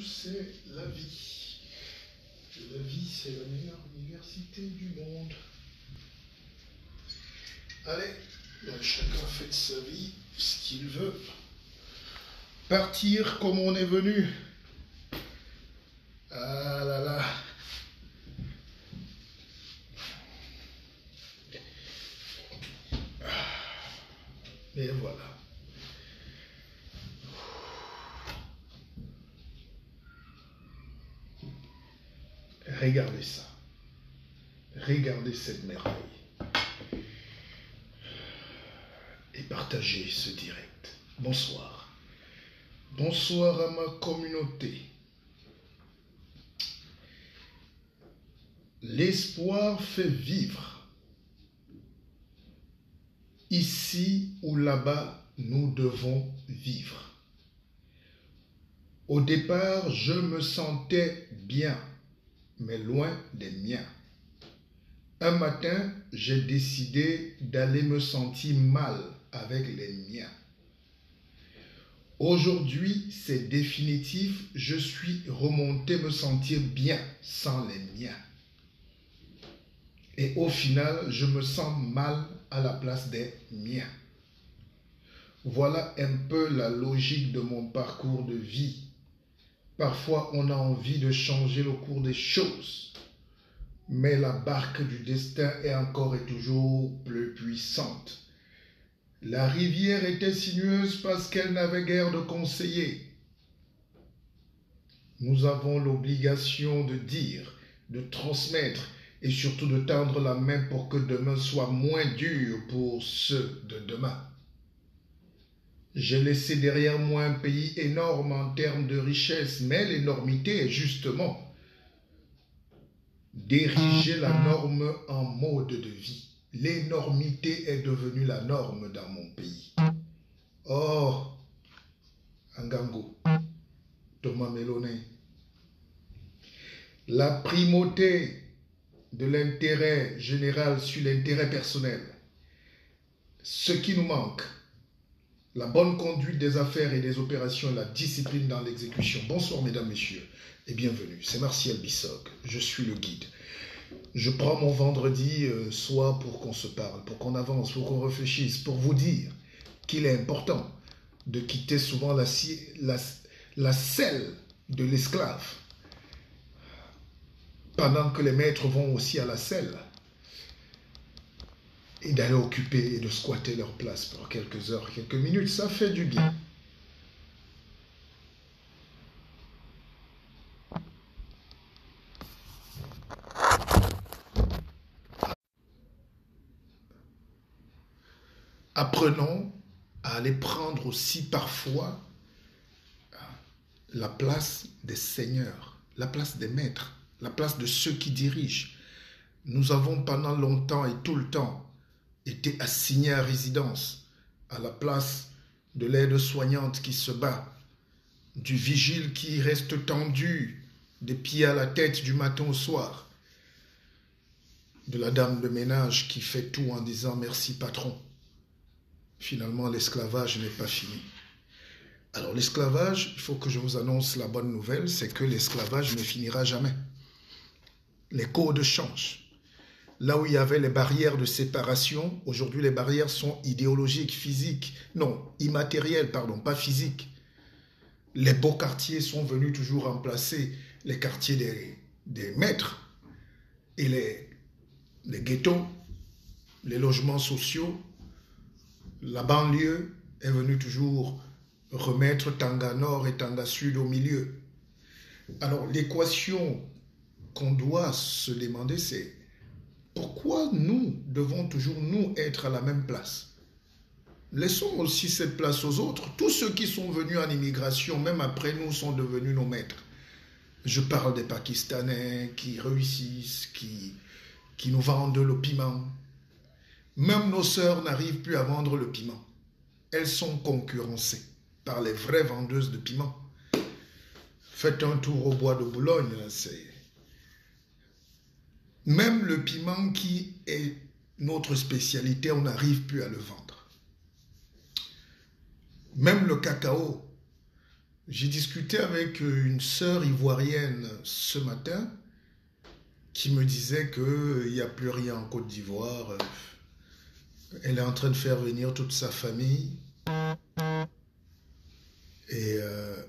c'est la vie. La vie, c'est la meilleure université du monde. Allez, chacun fait de sa vie ce qu'il veut. Partir comme on est venu. Ah là là. Et voilà. Regardez ça. Regardez cette merveille. Et partagez ce direct. Bonsoir. Bonsoir à ma communauté. L'espoir fait vivre. Ici ou là-bas, nous devons vivre. Au départ, je me sentais bien, mais loin des miens. Un matin, j'ai décidé d'aller me sentir mal avec les miens. Aujourd'hui, c'est définitif, je suis remonté me sentir bien sans les miens. Et au final, je me sens mal à la place des miens. Voilà un peu la logique de mon parcours de vie. Parfois, on a envie de changer le cours des choses. Mais la barque du destin est encore et toujours plus puissante. La rivière était sinueuse parce qu'elle n'avait guère de conseillers. Nous avons l'obligation de dire, de transmettre et surtout de tendre la main pour que demain soit moins dur pour ceux de demain. J'ai laissé derrière moi un pays énorme en termes de richesse, mais l'énormité est justement d'ériger la norme en mode de vie. L'énormité est devenue la norme dans mon pays. Oh, Angango, Thomas Meloné. La primauté de l'intérêt général sur l'intérêt personnel. Ce qui nous manque, la bonne conduite des affaires et des opérations et la discipline dans l'exécution. Bonsoir mesdames, messieurs et bienvenue. C'est Martial Bissog, je suis le guide. Je prends mon vendredi soir pour qu'on se parle, pour qu'on avance, pour qu'on réfléchisse, pour vous dire qu'il est important de quitter souvent la selle de l'esclave pendant que les maîtres vont aussi à la selle et d'aller occuper et de squatter leur place pour quelques heures, quelques minutes, ça fait du bien. Apprenons à aller prendre aussi parfois la place des seigneurs, la place des maîtres, la place de ceux qui dirigent. Nous avons pendant longtemps et tout le temps été assignés à résidence, à la place de l'aide-soignante qui se bat, du vigile qui reste tendu des pieds à la tête du matin au soir, de la dame de ménage qui fait tout en disant « merci patron ». Finalement, l'esclavage n'est pas fini. Alors l'esclavage, il faut que je vous annonce la bonne nouvelle, c'est que l'esclavage ne finira jamais. Les codes changent. Là où il y avait les barrières de séparation, aujourd'hui les barrières sont idéologiques, physiques, non, immatérielles, pardon, pas physiques. Les beaux quartiers sont venus toujours remplacer les quartiers des maîtres et les ghettos, les logements sociaux. La banlieue est venue toujours remettre Tanga Nord et Tanga Sud au milieu. Alors l'équation qu'on doit se demander, c'est pourquoi nous devons toujours nous être à la même place? Laissons aussi cette place aux autres. Tous ceux qui sont venus en immigration, même après nous, sont devenus nos maîtres. Je parle des Pakistanais qui réussissent, qui nous vendent le piment. Même nos sœurs n'arrivent plus à vendre le piment. Elles sont concurrencées par les vraies vendeuses de piment. Faites un tour au bois de Boulogne, c'est... Même le piment qui est notre spécialité, on n'arrive plus à le vendre. Même le cacao, J'ai discuté avec une sœur ivoirienne ce matin qui me disait qu'il n'y a plus rien en Côte d'Ivoire. Elle est en train de faire venir toute sa famille. Et, euh,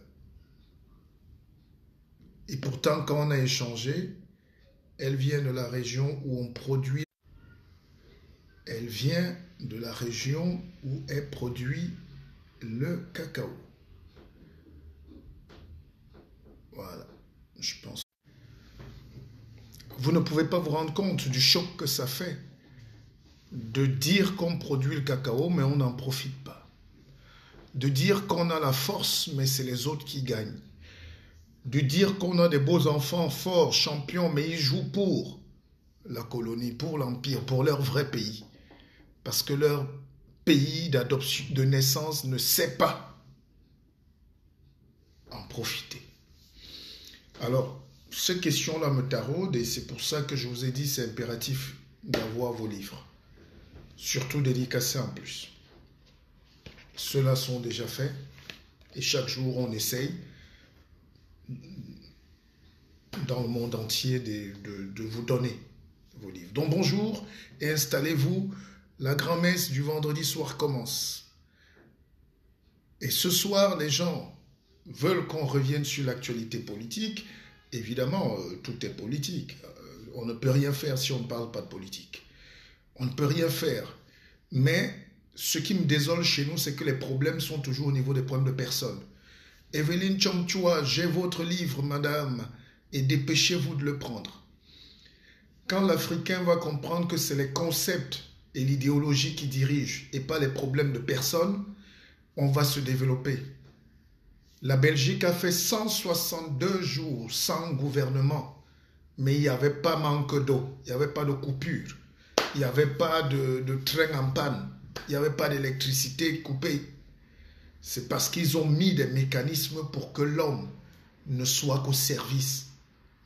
et pourtant, quand on a échangé, elle vient de la région où on produit. Elle vient de la région où est produit le cacao. Voilà, je pense. Vous ne pouvez pas vous rendre compte du choc que ça fait de dire qu'on produit le cacao, mais on n'en profite pas. De dire qu'on a la force, mais c'est les autres qui gagnent. De dire qu'on a des beaux enfants forts, champions, mais ils jouent pour la colonie, pour l'Empire, pour leur vrai pays. Parce que leur pays d'adoption, de naissance ne sait pas en profiter. Alors, ces questions-là me taraudent et c'est pour ça que je vous ai dit c'est impératif d'avoir vos livres. Surtout dédicacés en plus. Ceux-là sont déjà faits et chaque jour on essaye dans le monde entier de vous donner vos livres. Donc bonjour et installez-vous. La grand-messe du vendredi soir commence. Et ce soir, les gens veulent qu'on revienne sur l'actualité politique. Évidemment, tout est politique. On ne peut rien faire si on ne parle pas de politique. On ne peut rien faire. Mais ce qui me désole chez nous, c'est que les problèmes sont toujours au niveau des problèmes de personnes. Evelyne Chomchua, j'ai votre livre, madame, et dépêchez-vous de le prendre. Quand l'Africain va comprendre que c'est les concepts et l'idéologie qui dirigent et pas les problèmes de personnes, on va se développer. La Belgique a fait 162 jours sans gouvernement, mais il n'y avait pas manque d'eau, il n'y avait pas de coupure, il n'y avait pas de train en panne, il n'y avait pas d'électricité coupée. C'est parce qu'ils ont mis des mécanismes pour que l'homme ne soit qu'au service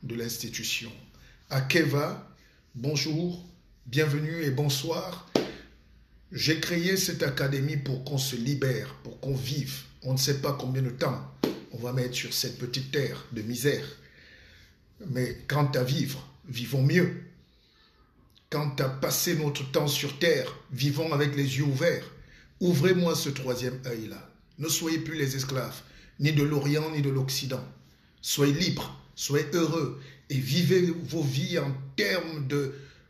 de l'institution. Akeva, bonjour, bienvenue et bonsoir. J'ai créé cette académie pour qu'on se libère, pour qu'on vive. On ne sait pas combien de temps on va mettre sur cette petite terre de misère. Mais quant à vivre, vivons mieux. Quant à passer notre temps sur terre, vivons avec les yeux ouverts. Ouvrez-moi ce troisième œil-là. Ne soyez plus les esclaves, ni de l'Orient, ni de l'Occident. Soyez libres, soyez heureux et vivez vos vies en termes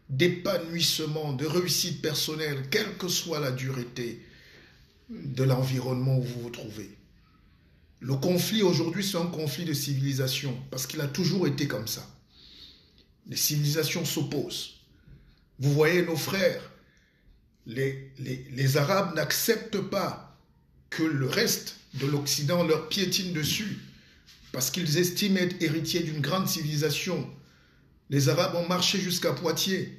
d'épanouissement, de réussite personnelle, quelle que soit la dureté de l'environnement où vous vous trouvez. Le conflit aujourd'hui, c'est un conflit de civilisation, parce qu'il a toujours été comme ça. Les civilisations s'opposent. Vous voyez nos frères, les Arabes n'acceptent pas que le reste de l'Occident leur piétine dessus, parce qu'ils estiment être héritiers d'une grande civilisation. Les Arabes ont marché jusqu'à Poitiers.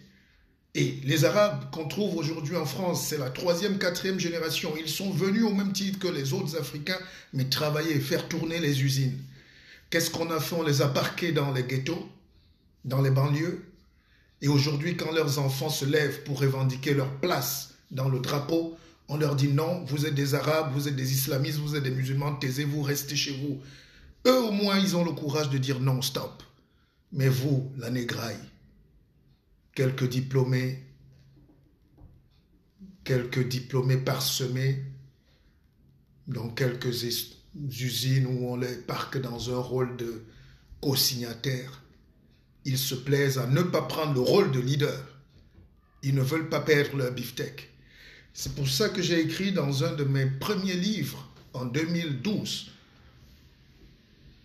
Et les Arabes qu'on trouve aujourd'hui en France, c'est la 3e, 4e génération. Ils sont venus au même titre que les autres Africains, mais travailler, faire tourner les usines. Qu'est-ce qu'on a fait? On les a parqués dans les ghettos, dans les banlieues. Et aujourd'hui, quand leurs enfants se lèvent pour revendiquer leur place dans le drapeau, on leur dit non, vous êtes des Arabes, vous êtes des islamistes, vous êtes des musulmans, taisez-vous, restez chez vous. Eux, au moins, ils ont le courage de dire non, stop. Mais vous, la négraille, quelques diplômés parsemés dans quelques usines où on les parque dans un rôle de co-signataire. Ils se plaisent à ne pas prendre le rôle de leader. Ils ne veulent pas perdre leur beefsteak. C'est pour ça que j'ai écrit dans un de mes premiers livres, en 2012,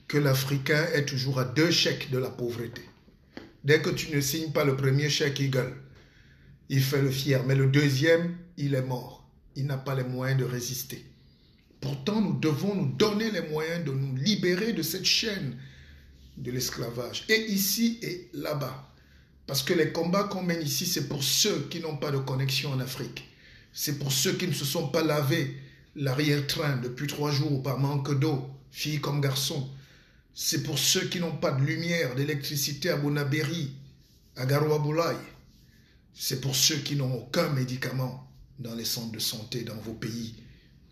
que l'Africain est toujours à 2 chèques de la pauvreté. Dès que tu ne signes pas le premier chèque, il gueule. Il fait le fier. Mais le deuxième, il est mort. Il n'a pas les moyens de résister. Pourtant, nous devons nous donner les moyens de nous libérer de cette chaîne de l'esclavage. Et ici et là-bas. Parce que les combats qu'on mène ici, c'est pour ceux qui n'ont pas de connexion en Afrique. C'est pour ceux qui ne se sont pas lavés l'arrière-train depuis 3 jours par manque d'eau, filles comme garçons. C'est pour ceux qui n'ont pas de lumière, d'électricité à Bonabéry, à Garouaboulaye. C'est pour ceux qui n'ont aucun médicament dans les centres de santé dans vos pays,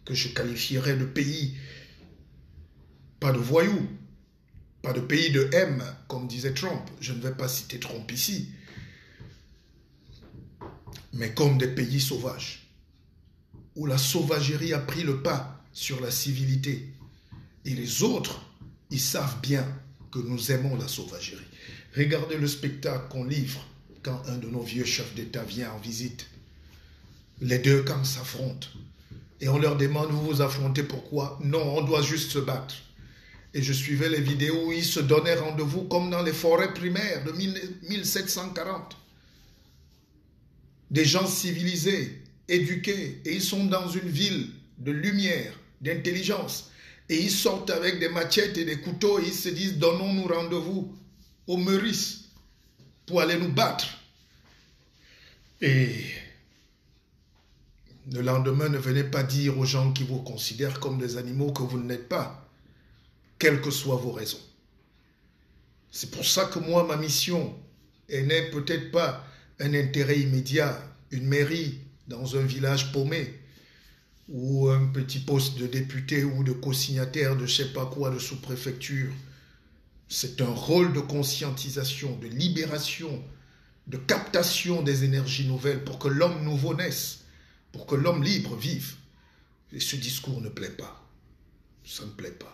que je qualifierais de pays pas de voyous, pas de pays de M, comme disait Trump. Je ne vais pas citer Trump ici. Mais comme des pays sauvages, où la sauvagerie a pris le pas sur la civilité. Et les autres, ils savent bien que nous aimons la sauvagerie. Regardez le spectacle qu'on livre quand un de nos vieux chefs d'État vient en visite. Les deux camps s'affrontent. Et on leur demande, vous vous affrontez pourquoi? Non, on doit juste se battre. Et je suivais les vidéos où ils se donnaient rendez-vous comme dans les forêts primaires de 1740. Des gens civilisés, éduqués, et ils sont dans une ville de lumière, d'intelligence. Et ils sortent avec des machettes et des couteaux et ils se disent, donnons-nous rendez-vous au Meurice pour aller nous battre. Et le lendemain, ne venez pas dire aux gens qui vous considèrent comme des animaux que vous ne l'êtes pas, quelles que soient vos raisons. C'est pour ça que moi, ma mission, elle n'est peut-être pas un intérêt immédiat, une mairie dans un village paumé, ou un petit poste de député ou de co-signataire de je ne sais pas quoi, de sous-préfecture. C'est un rôle de conscientisation, de libération, de captation des énergies nouvelles pour que l'homme nouveau naisse, pour que l'homme libre vive. Et ce discours ne plaît pas. Ça ne plaît pas.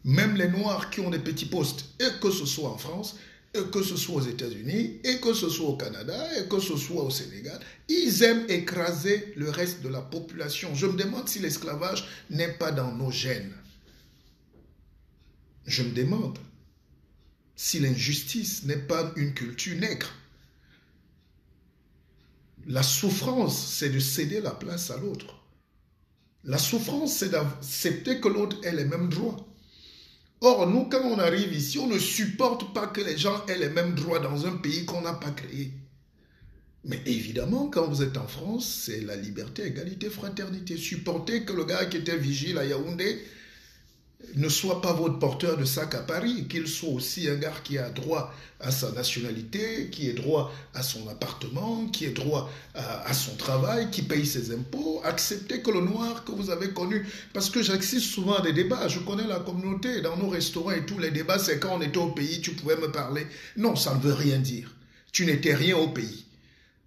Même les Noirs qui ont des petits postes, et que ce soit en France, et que ce soit aux États-Unis, et que ce soit au Canada, et que ce soit au Sénégal, ils aiment écraser le reste de la population. Je me demande si l'esclavage n'est pas dans nos gènes. Je me demande si l'injustice n'est pas une culture nègre. La souffrance, c'est de céder la place à l'autre. La souffrance, c'est d'accepter que l'autre ait les mêmes droits. Or, nous, quand on arrive ici, on ne supporte pas que les gens aient les mêmes droits dans un pays qu'on n'a pas créé. Mais évidemment, quand vous êtes en France, c'est la liberté, égalité, fraternité. Supportez que le gars qui était vigile à Yaoundé ne soit pas votre porteur de sac à Paris, qu'il soit aussi un gars qui a droit à sa nationalité, qui ait droit à son appartement, qui ait droit à son travail, qui paye ses impôts. Acceptez que le noir que vous avez connu, parce que j'assiste souvent à des débats, je connais la communauté, dans nos restaurants et tous les débats, c'est quand on était au pays, tu pouvais me parler. Non, ça ne veut rien dire. Tu n'étais rien au pays.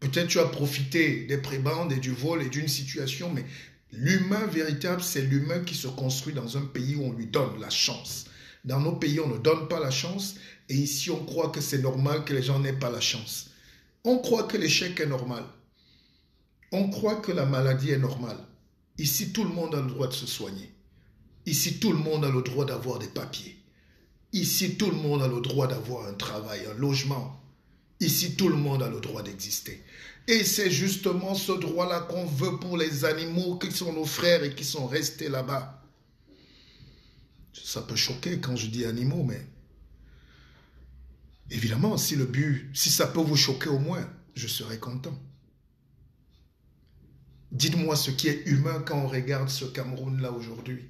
Peut-être tu as profité des prébendes et du vol et d'une situation, mais l'humain véritable, c'est l'humain qui se construit dans un pays où on lui donne la chance. Dans nos pays, on ne donne pas la chance et ici, on croit que c'est normal que les gens n'aient pas la chance. On croit que l'échec est normal. On croit que la maladie est normale. Ici, tout le monde a le droit de se soigner. Ici, tout le monde a le droit d'avoir des papiers. Ici, tout le monde a le droit d'avoir un travail, un logement. Ici, tout le monde a le droit d'exister. Et c'est justement ce droit-là qu'on veut pour les animaux qui sont nos frères et qui sont restés là-bas. Ça peut choquer quand je dis animaux, mais évidemment, si ça peut vous choquer au moins, je serai content. Dites-moi ce qui est humain quand on regarde ce Cameroun-là aujourd'hui,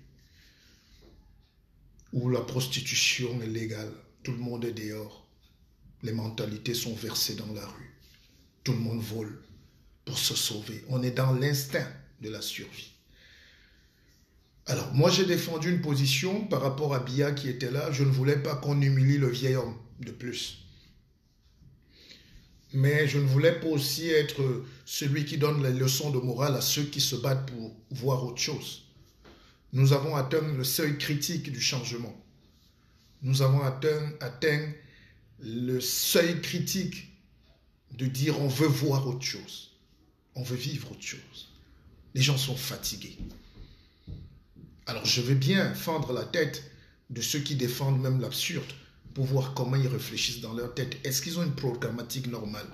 où la prostitution est légale, tout le monde est dehors, les mentalités sont versées dans la rue. Tout le monde vole pour se sauver. On est dans l'instinct de la survie. Alors, moi, j'ai défendu une position par rapport à Biya qui était là. Je ne voulais pas qu'on humilie le vieil homme de plus. Mais je ne voulais pas aussi être celui qui donne les leçons de morale à ceux qui se battent pour voir autre chose. Nous avons atteint le seuil critique du changement. Nous avons atteint le seuil critique de dire on veut voir autre chose, on veut vivre autre chose. Les gens sont fatigués. Alors je veux bien fendre la tête de ceux qui défendent même l'absurde pour voir comment ils réfléchissent dans leur tête. Est-ce qu'ils ont une programmatique normale?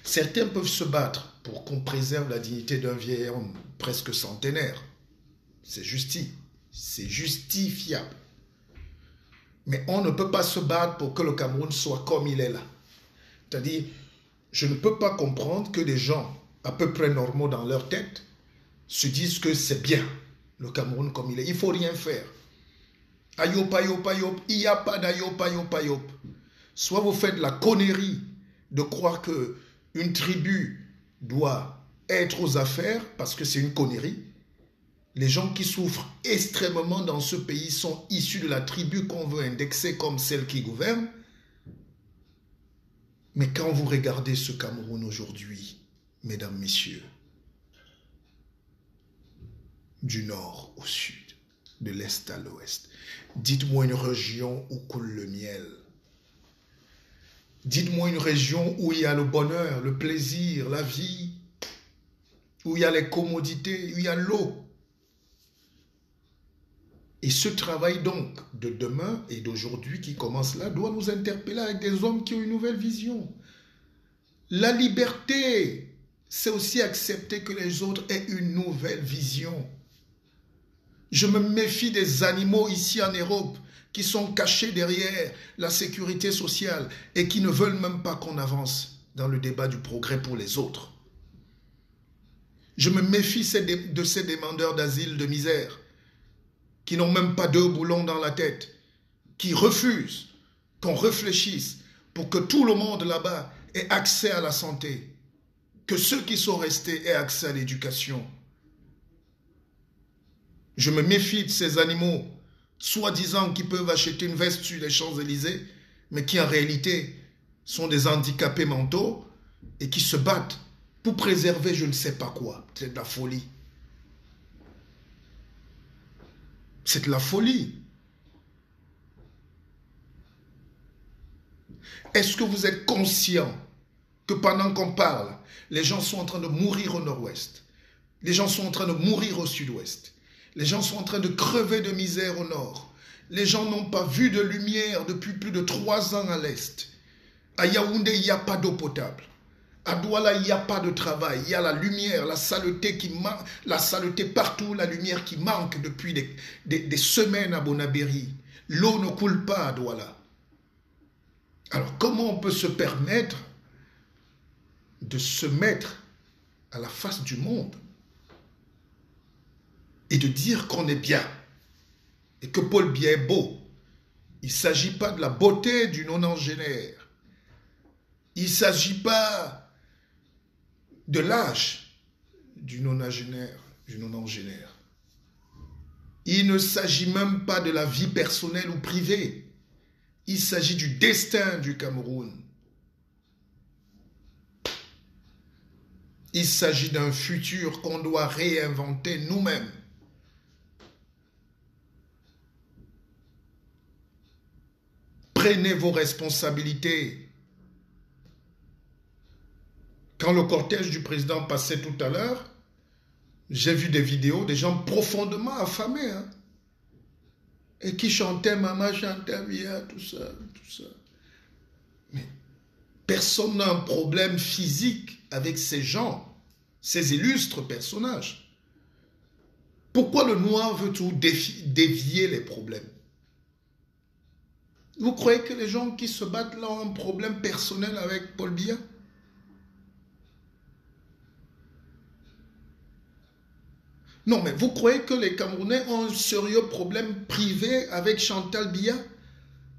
Certains peuvent se battre pour qu'on préserve la dignité d'un vieil homme presque centenaire. C'est justifiable. Mais on ne peut pas se battre pour que le Cameroun soit comme il est là. C'est-à-dire, je ne peux pas comprendre que des gens à peu près normaux dans leur tête se disent que c'est bien le Cameroun comme il est. Il ne faut rien faire. Ayop, ayop, ayop. Il n'y a pas d'ayop, ayop, ayop. Soit vous faites la connerie de croire qu'une tribu doit être aux affaires parce que c'est une connerie. Les gens qui souffrent extrêmement dans ce pays sont issus de la tribu qu'on veut indexer comme celle qui gouverne. Mais quand vous regardez ce Cameroun aujourd'hui, mesdames, messieurs, du nord au sud, de l'est à l'ouest, dites-moi une région où coule le miel. Dites-moi une région où il y a le bonheur, le plaisir, la vie, où il y a les commodités, où il y a l'eau. Et ce travail donc de demain et d'aujourd'hui qui commence là doit nous interpeller avec des hommes qui ont une nouvelle vision. La liberté, c'est aussi accepter que les autres aient une nouvelle vision. Je me méfie des animaux ici en Europe qui sont cachés derrière la sécurité sociale et qui ne veulent même pas qu'on avance dans le débat du progrès pour les autres. Je me méfie de ces demandeurs d'asile de misère qui n'ont même pas deux boulons dans la tête, qui refusent qu'on réfléchisse pour que tout le monde là-bas ait accès à la santé, que ceux qui sont restés aient accès à l'éducation. Je me méfie de ces animaux, soi-disant qui peuvent acheter une veste sur les Champs-Élysées, mais qui en réalité sont des handicapés mentaux et qui se battent pour préserver je ne sais pas quoi. C'est de la folie. C'est de la folie. Est-ce que vous êtes conscient que pendant qu'on parle, les gens sont en train de mourir au nord-ouest, les gens sont en train de mourir au sud-ouest, les gens sont en train de crever de misère au nord, les gens n'ont pas vu de lumière depuis plus de 3 ans à l'est. À Yaoundé, il n'y a pas d'eau potable. À Douala, il n'y a pas de travail. Il y a la lumière, la saleté qui manque, la saleté partout, la lumière qui manque depuis des semaines à Bonabéry. L'eau ne coule pas à Douala. Alors, comment on peut se permettre de se mettre à la face du monde et de dire qu'on est bien et que Paul Biya est beau? Il ne s'agit pas de la beauté du nonagénaire. Il ne s'agit pas de l'âge du nonagénaire, Il ne s'agit même pas de la vie personnelle ou privée. Il s'agit du destin du Cameroun. Il s'agit d'un futur qu'on doit réinventer nous-mêmes. Prenez vos responsabilités. Quand le cortège du président passait tout à l'heure, j'ai vu des vidéos des gens profondément affamés, hein, et qui chantaient Maman chantait bien, tout ça. Mais personne n'a un problème physique avec ces gens, ces illustres personnages. Pourquoi le noir veut tout dévier les problèmes? Vous croyez que les gens qui se battent là ont un problème personnel avec Paul Biya? Non, mais vous croyez que les Camerounais ont un sérieux problème privé avec Chantal Biya,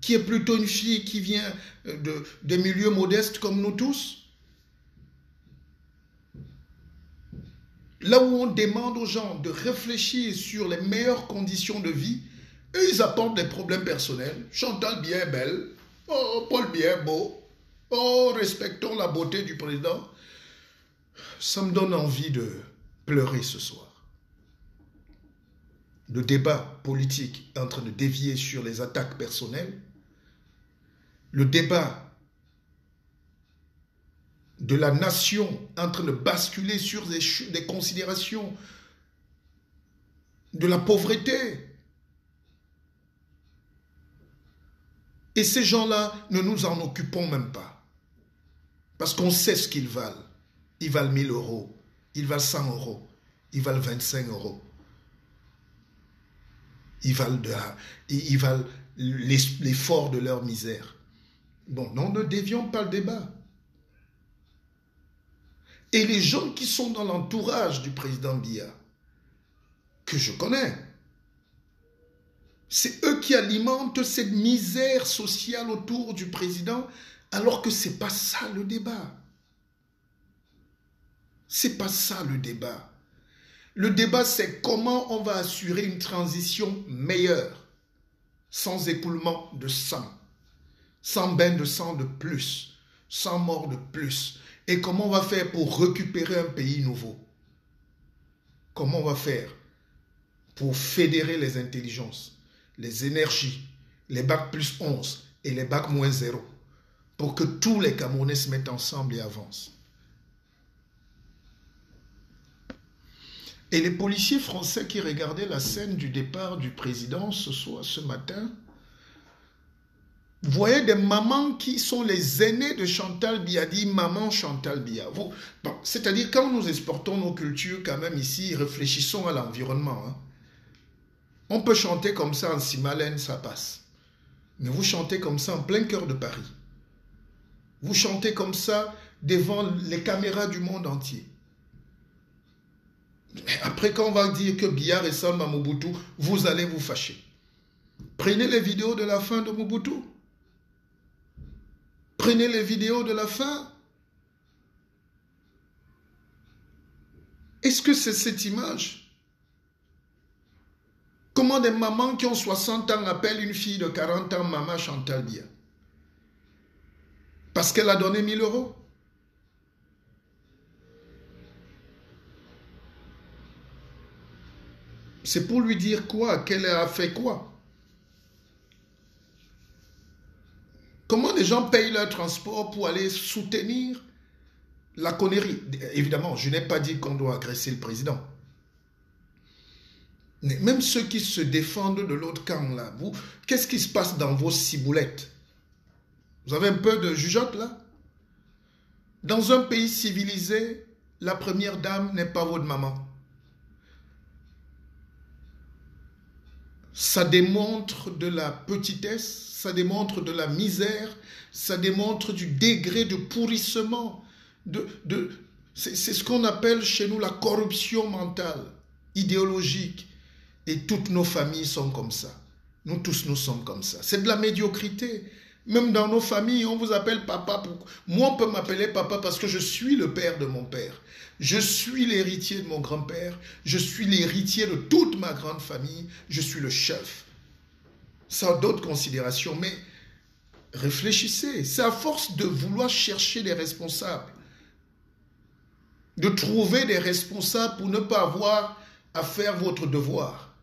qui est plutôt une fille qui vient de milieux modestes comme nous tous? Là où on demande aux gens de réfléchir sur les meilleures conditions de vie, eux, ils apportent des problèmes personnels. Chantal Biya est belle. Oh, Paul Biya est beau. Oh, respectons la beauté du président. Ça me donne envie de pleurer ce soir. Le débat politique est en train de dévier sur les attaques personnelles. Le débat de la nation est en train de basculer sur des considérations de la pauvreté. Et ces gens-là, ne nous en occupons même pas. Parce qu'on sait ce qu'ils valent. Ils valent 1000 €. Ils valent 100 €. Ils valent 25 €. Ils valent l'effort de leur misère. Bon, non, ne dévions pas le débat. Et les gens qui sont dans l'entourage du président Biya, que je connais, c'est eux qui alimentent cette misère sociale autour du président, alors que ce n'est pas ça le débat. C'est pas ça le débat. Le débat, c'est comment on va assurer une transition meilleure, sans écoulement de sang, sans bain de sang de plus, sans mort de plus. Et comment on va faire pour récupérer un pays nouveau? Comment on va faire pour fédérer les intelligences, les énergies, les bacs plus 11 et les bacs moins 0, pour que tous les Camerounais se mettent ensemble et avancent? Et les policiers français qui regardaient la scène du départ du président ce matin, voyaient des mamans qui sont les aînées de Chantal Biya, dit maman Chantal Biya. Bon, c'est-à-dire quand nous exportons nos cultures quand même ici, réfléchissons à l'environnement. Hein. On peut chanter comme ça en Simalène, ça passe. Mais vous chantez comme ça en plein cœur de Paris. Vous chantez comme ça devant les caméras du monde entier. Mais après, quand on va dire que Biya ressemble à Mobutu, vous allez vous fâcher. Prenez les vidéos de la fin de Mobutu. Prenez les vidéos de la fin. Est-ce que c'est cette image? Comment des mamans qui ont 60 ans appellent une fille de 40 ans maman Chantal Biya? Parce qu'elle a donné 1000 euros. C'est pour lui dire quoi? Qu'elle a fait quoi? Comment les gens payent leur transport pour aller soutenir la connerie? Évidemment, je n'ai pas dit qu'on doit agresser le président. Mais même ceux qui se défendent de l'autre camp, là, vous, qu'est-ce qui se passe dans vos ciboulettes? Vous avez un peu de jugeote, là? Dans un pays civilisé, la première dame n'est pas votre maman. Ça démontre de la petitesse, ça démontre de la misère, ça démontre du degré de pourrissement. C'est ce qu'on appelle chez nous la corruption mentale, idéologique. Et toutes nos familles sont comme ça. Nous tous, nous sommes comme ça. C'est de la médiocrité. Même dans nos familles, on vous appelle papa. Moi, on peut m'appeler papa parce que je suis le père de mon père. Je suis l'héritier de mon grand-père. Je suis l'héritier de toute ma grande famille. Je suis le chef. Ça a d'autres considérations, mais réfléchissez. C'est à force de vouloir chercher des responsables, de trouver des responsables pour ne pas avoir à faire votre devoir.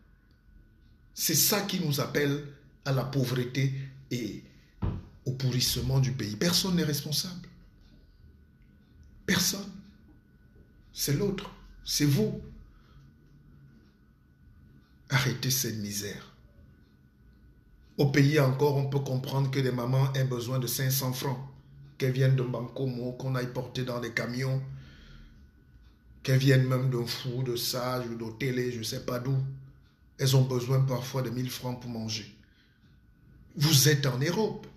C'est ça qui nous appelle à la pauvreté et au pourrissement du pays. Personne n'est responsable. Personne. C'est l'autre. C'est vous. Arrêtez cette misère. Au pays encore, on peut comprendre que des mamans aient besoin de 500 francs, qu'elles viennent de Bancomo, qu'on aille porter dans des camions, qu'elles viennent même d'un fou, de Sage ou d'Otélé, je ne sais pas d'où. Elles ont besoin parfois de 1000 francs pour manger. Vous êtes en Europe.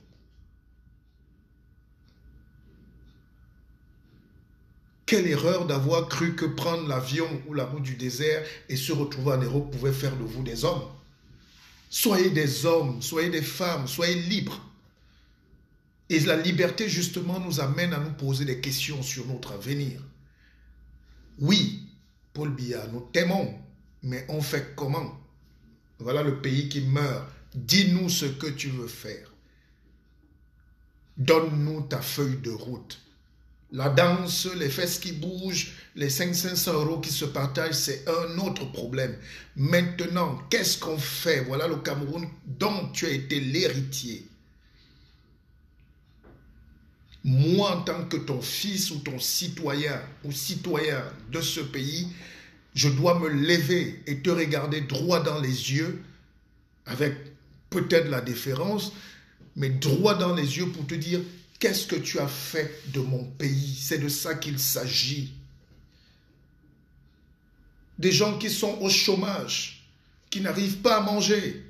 Quelle erreur d'avoir cru que prendre l'avion ou la route du désert et se retrouver en Europe pouvait faire de vous des hommes. Soyez des hommes, soyez des femmes, soyez libres. Et la liberté, justement, nous amène à nous poser des questions sur notre avenir. Oui, Paul Biya, nous t'aimons, mais on fait comment? Voilà le pays qui meurt. Dis-nous ce que tu veux faire. Donne-nous ta feuille de route. La danse, les fesses qui bougent, les 500 euros qui se partagent, c'est un autre problème. Maintenant, qu'est-ce qu'on fait? Voilà le Cameroun dont tu as été l'héritier. Moi, en tant que ton fils ou ton citoyen ou citoyen de ce pays, je dois me lever et te regarder droit dans les yeux, avec peut-être la déférence, mais droit dans les yeux pour te dire qu'est-ce que tu as fait de mon pays. C'est de ça qu'il s'agit. Des gens qui sont au chômage, qui n'arrivent pas à manger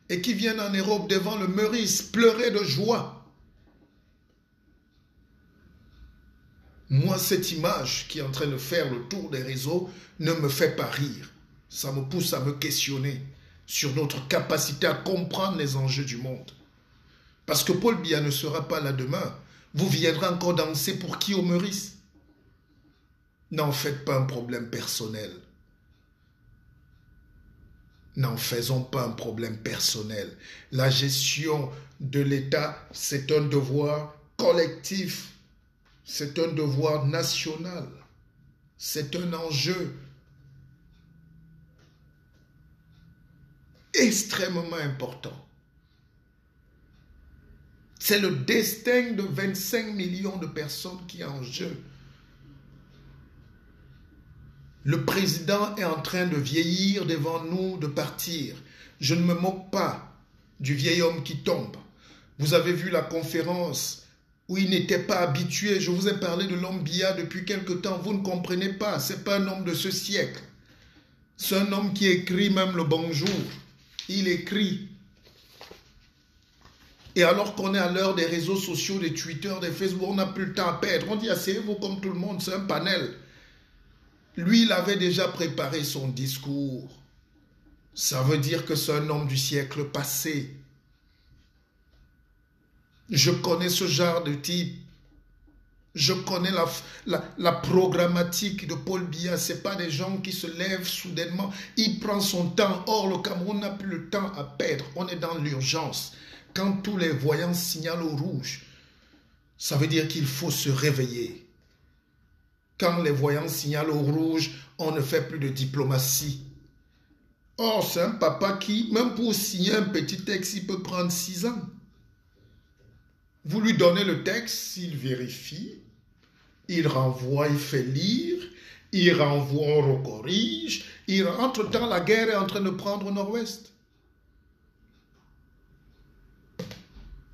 et qui viennent en Europe devant le Meurice pleurer de joie. Moi, cette image qui est en train de faire le tour des réseaux ne me fait pas rire. Ça me pousse à me questionner sur notre capacité à comprendre les enjeux du monde. Parce que Paul Biya ne sera pas là demain. Vous viendrez encore danser pour qui au Meurice? N'en faites pas un problème personnel. N'en faisons pas un problème personnel. La gestion de l'État, c'est un devoir collectif. C'est un devoir national. C'est un enjeu extrêmement important. C'est le destin de 25 millions de personnes qui est en jeu. Le président est en train de vieillir devant nous, de partir. Je ne me moque pas du vieil homme qui tombe. Vous avez vu la conférence où il n'était pas habitué. Je vous ai parlé de l'homme Biya depuis quelque temps. Vous ne comprenez pas. Ce n'est pas un homme de ce siècle. C'est un homme qui écrit même le bonjour. Il écrit. Et alors qu'on est à l'heure des réseaux sociaux, des Twitter, des Facebook, on n'a plus le temps à perdre. On dit asseyez-vous comme tout le monde, c'est un panel. Lui, il avait déjà préparé son discours. Ça veut dire que c'est un homme du siècle passé. Je connais ce genre de type. Je connais la programmatique de Paul Biya. Ce n'est pas des gens qui se lèvent soudainement. Il prend son temps. Or, le Cameroun n'a plus le temps à perdre. On est dans l'urgence. Quand tous les voyants signalent au rouge, ça veut dire qu'il faut se réveiller. Quand les voyants signalent au rouge, on ne fait plus de diplomatie. Or, c'est un papa qui, même pour signer un petit texte, il peut prendre 6 ans. Vous lui donnez le texte, il vérifie, il renvoie, il fait lire, il renvoie, on recorrige. Entre-temps, la guerre est en train de prendre au nord-ouest.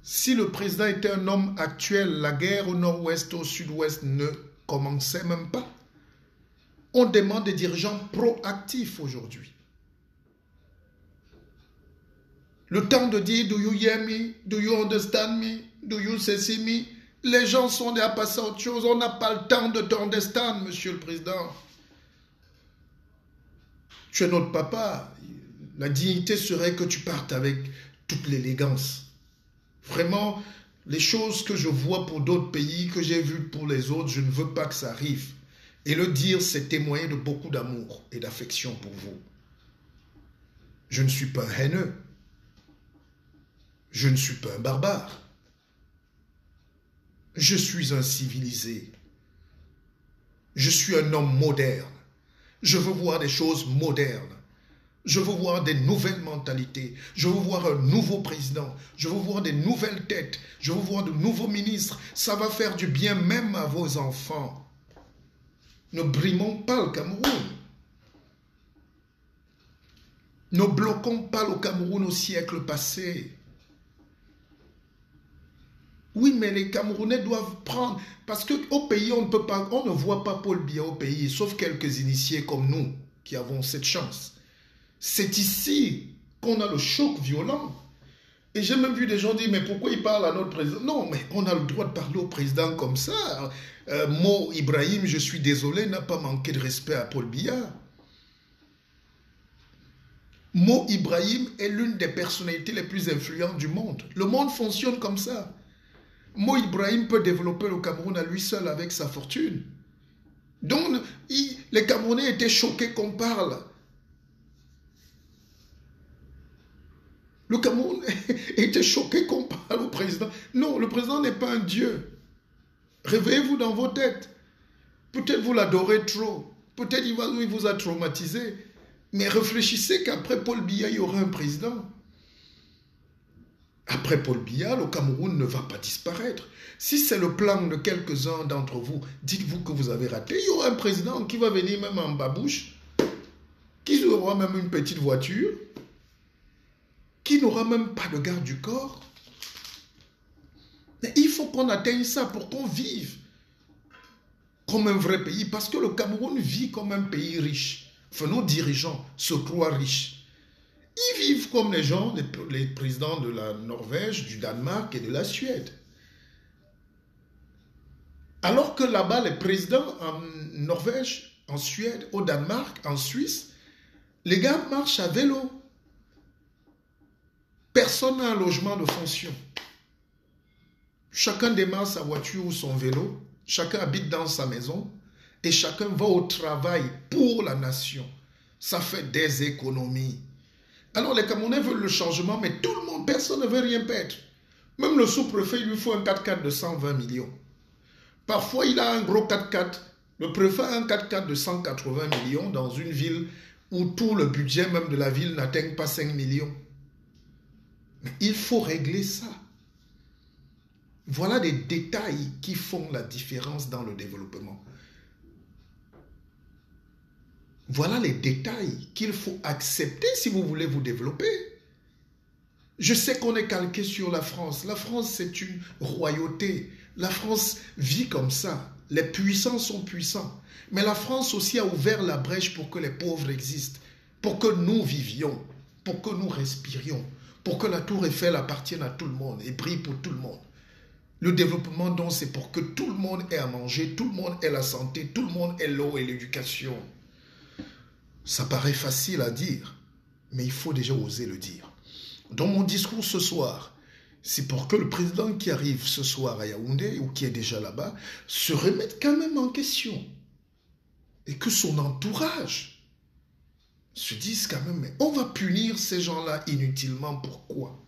Si le président était un homme actuel, la guerre au nord-ouest, au sud-ouest ne commençait même pas. On demande des dirigeants proactifs aujourd'hui. Le temps de dire « do you hear me? Do you understand me? Do you see me ?» Les gens sont déjà passés à autre chose. On n'a pas le temps de t'understand, monsieur le président. Tu es notre papa. La dignité serait que tu partes avec toute l'élégance. Vraiment, les choses que je vois pour d'autres pays, que j'ai vues pour les autres, je ne veux pas que ça arrive. Et le dire, c'est témoigner de beaucoup d'amour et d'affection pour vous. Je ne suis pas un haineux. Je ne suis pas un barbare. Je suis un civilisé. Je suis un homme moderne. Je veux voir des choses modernes. Je veux voir des nouvelles mentalités. Je veux voir un nouveau président. Je veux voir des nouvelles têtes. Je veux voir de nouveaux ministres. Ça va faire du bien même à vos enfants. Ne brimons pas le Cameroun. Ne bloquons pas le Cameroun au siècle passé. Oui, mais les Camerounais doivent prendre... Parce qu'au pays, on ne voit pas Paul Biya au pays, sauf quelques initiés comme nous qui avons cette chance. C'est ici qu'on a le choc violent. Et j'ai même vu des gens dire, mais pourquoi il parle à notre président? Non, mais on a le droit de parler au président comme ça. Mo Ibrahim, je suis désolé, n'a pas manqué de respect à Paul Biya. Mo Ibrahim est l'une des personnalités les plus influentes du monde. Le monde fonctionne comme ça. Mo Ibrahim peut développer le Cameroun à lui seul avec sa fortune. Donc, les Camerounais étaient choqués qu'on parle. Le Cameroun était choqué qu'on parle au président. Non, le président n'est pas un dieu. Réveillez-vous dans vos têtes. Peut-être vous l'adorez trop. Peut-être il vous a traumatisé. Mais réfléchissez qu'après Paul Biya, il y aura un président. Après Paul Biya, le Cameroun ne va pas disparaître. Si c'est le plan de quelques-uns d'entre vous, dites-vous que vous avez raté. Il y aura un président qui va venir même en babouche, qui aura même une petite voiture, qui n'aura même pas de garde du corps. Mais il faut qu'on atteigne ça pour qu'on vive comme un vrai pays. Parce que le Cameroun vit comme un pays riche. Enfin, nos dirigeants se croient riches. Ils vivent comme les gens, les présidents de la Norvège, du Danemark et de la Suède. Alors que là-bas, les présidents en Norvège, en Suède, au Danemark, en Suisse, les gars marchent à vélo. Personne n'a un logement de fonction. Chacun démarre sa voiture ou son vélo, chacun habite dans sa maison et chacun va au travail pour la nation. Ça fait des économies. Alors les Camerounais veulent le changement, mais tout le monde, personne ne veut rien perdre. Même le sous-préfet, il lui faut un 4x4 de 120 millions. Parfois, il a un gros 4x4. Le préfet a un 4x4 de 180 millions dans une ville où tout le budget même de la ville n'atteint pas 5 millions. Mais il faut régler ça. Voilà des détails qui font la différence dans le développement. Voilà les détails qu'il faut accepter si vous voulez vous développer. Je sais qu'on est calqué sur la France. La France, c'est une royauté. La France vit comme ça. Les puissants sont puissants. Mais la France aussi a ouvert la brèche pour que les pauvres existent, pour que nous vivions, pour que nous respirions, pour que la tour Eiffel appartienne à tout le monde et brille pour tout le monde. Le développement, donc, c'est pour que tout le monde ait à manger, tout le monde ait la santé, tout le monde ait l'eau et l'éducation. Ça paraît facile à dire, mais il faut déjà oser le dire. Dans mon discours ce soir, c'est pour que le président qui arrive ce soir à Yaoundé, ou qui est déjà là-bas, se remette quand même en question. Et que son entourage se dise quand même, mais on va punir ces gens-là inutilement, pourquoi?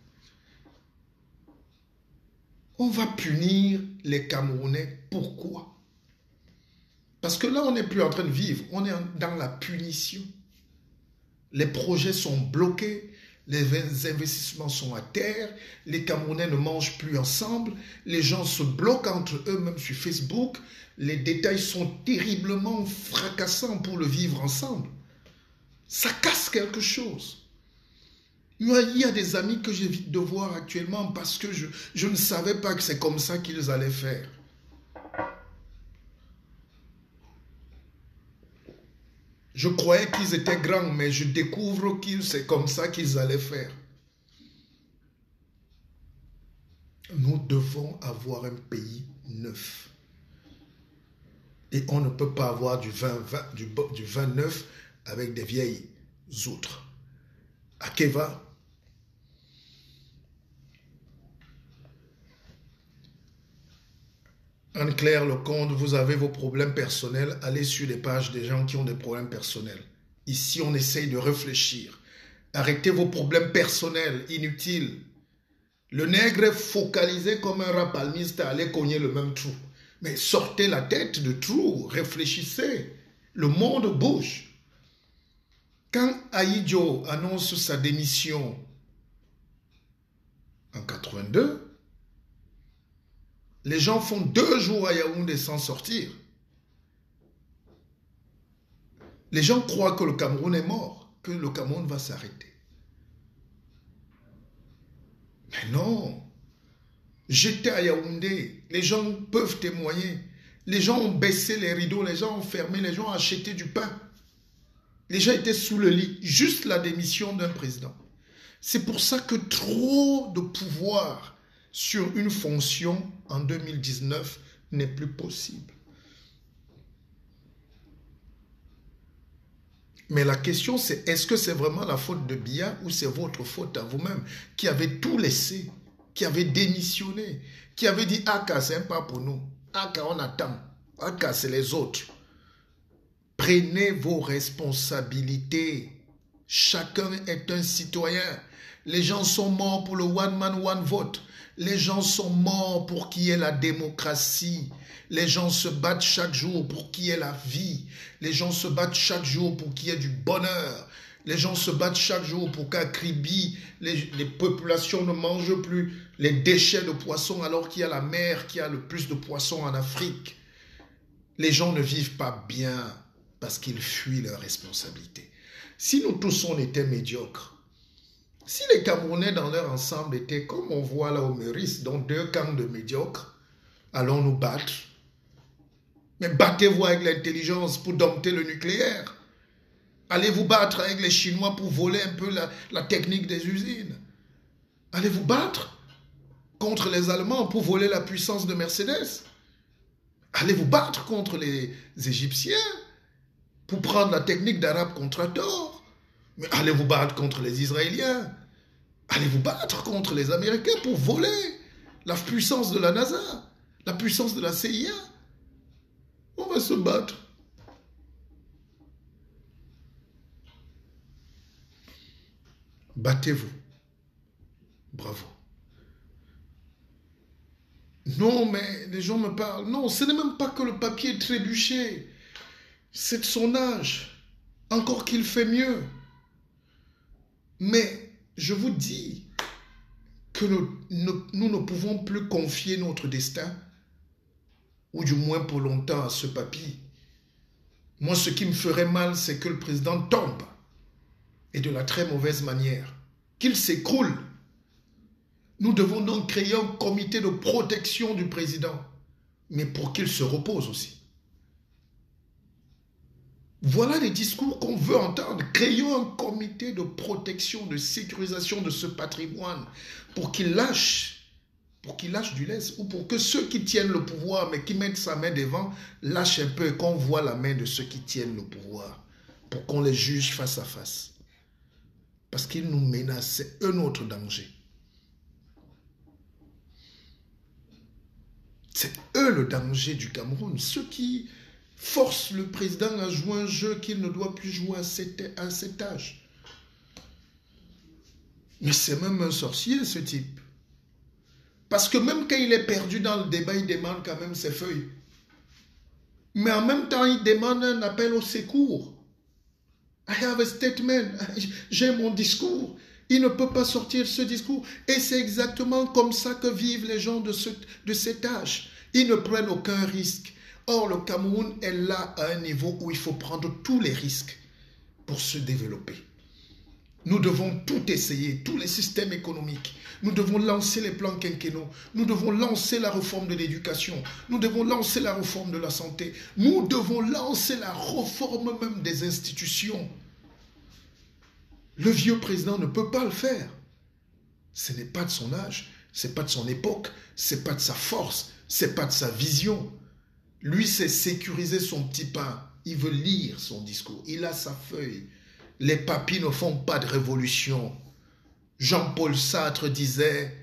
On va punir les Camerounais, pourquoi? Parce que là, on n'est plus en train de vivre, on est dans la punition. Les projets sont bloqués, les investissements sont à terre, les Camerounais ne mangent plus ensemble, les gens se bloquent entre eux-mêmes sur Facebook, les détails sont terriblement fracassants pour le vivre ensemble. Ça casse quelque chose. Il y a des amis que j'évite de voir actuellement parce que je ne savais pas que c'est comme ça qu'ils allaient faire. Je croyais qu'ils étaient grands, mais je découvre que c'est comme ça qu'ils allaient faire. Nous devons avoir un pays neuf. Et on ne peut pas avoir du vin neuf avec des vieilles outres. Akeva, Anne-Claire Lecomte, vous avez vos problèmes personnels, allez sur les pages des gens qui ont des problèmes personnels. Ici, on essaye de réfléchir. Arrêtez vos problèmes personnels, inutiles. Le nègre est focalisé comme un rapalmiste à aller cogner le même trou. Mais sortez la tête de trou, réfléchissez. Le monde bouge. Quand Ahidjo annonce sa démission en 82, les gens font 2 jours à Yaoundé sans sortir. Les gens croient que le Cameroun est mort, que le Cameroun va s'arrêter. Mais non. J'étais à Yaoundé, les gens peuvent témoigner. Les gens ont baissé les rideaux, les gens ont fermé, les gens ont acheté du pain. Les gens étaient sous le lit, juste la démission d'un président. C'est pour ça que trop de pouvoir sur une fonction en 2019 n'est plus possible. Mais la question c'est, est-ce que c'est vraiment la faute de Biya ou c'est votre faute à vous-même qui avez tout laissé, qui avez démissionné, qui avez dit « Aka, c'est pas pour nous. Aka, on attend. Aka, c'est les autres. » Prenez vos responsabilités. Chacun est un citoyen. Les gens sont morts pour le one man, one vote. Les gens sont morts pour qu'il y ait la démocratie. Les gens se battent chaque jour pour qu'il y ait la vie. Les gens se battent chaque jour pour qu'il y ait du bonheur. Les gens se battent chaque jour pour qu'à Kribi, les populations ne mangent plus les déchets de poissons alors qu'il y a la mer qui a le plus de poissons en Afrique. Les gens ne vivent pas bien parce qu'ils fuient leurs responsabilités. Si nous tous on était médiocres, si les Camerounais dans leur ensemble étaient comme on voit là au Meurice, dans 2 camps de médiocres, allons nous battre. Mais battez-vous avec l'intelligence pour dompter le nucléaire. Allez vous battre avec les Chinois pour voler un peu la technique des usines. Allez vous battre contre les Allemands pour voler la puissance de Mercedes. Allez vous battre contre les Égyptiens pour prendre la technique d'Arabe Contractor. Mais allez vous battre contre les Israéliens. Allez vous battre contre les Américains pour voler la puissance de la NASA, la puissance de la CIA. On va se battre. Battez-vous. Bravo. Non, mais les gens me parlent. Non, ce n'est même pas que le papier est trébuché. C'est de son âge. Encore qu'il fait mieux. Mais je vous dis que nous ne pouvons plus confier notre destin, ou du moins pour longtemps, à ce papier. Moi, ce qui me ferait mal, c'est que le président tombe, et de la très mauvaise manière, qu'il s'écroule. Nous devons donc créer un comité de protection du président, mais pour qu'il se repose aussi. Voilà les discours qu'on veut entendre. Créons un comité de protection, de sécurisation de ce patrimoine pour qu'il lâche du lest, ou pour que ceux qui tiennent le pouvoir, mais qui mettent sa main devant, lâchent un peu et qu'on voit la main de ceux qui tiennent le pouvoir, pour qu'on les juge face à face. Parce qu'ils nous menacent, c'est un autre danger. C'est eux le danger du Cameroun, ceux qui forcent le président à jouer un jeu qu'il ne doit plus jouer à cet âge. Mais c'est même un sorcier, ce type. Parce que même quand il est perdu dans le débat, il demande quand même ses feuilles. Mais en même temps, il demande un appel au secours. I have a statement. J'ai mon discours. Il ne peut pas sortir ce discours. Et c'est exactement comme ça que vivent les gens de cet âge. Ils ne prennent aucun risque. Or, le Cameroun est là à un niveau où il faut prendre tous les risques pour se développer. Nous devons tout essayer, tous les systèmes économiques. Nous devons lancer les plans quinquennaux. Nous devons lancer la réforme de l'éducation. Nous devons lancer la réforme de la santé. Nous devons lancer la réforme même des institutions. Le vieux président ne peut pas le faire. Ce n'est pas de son âge, ce n'est pas de son époque, ce n'est pas de sa force, ce n'est pas de sa vision. Lui, c'est sécuriser son petit pain. Il veut lire son discours. Il a sa feuille. Les papis ne font pas de révolution. Jean-Paul Sartre disait,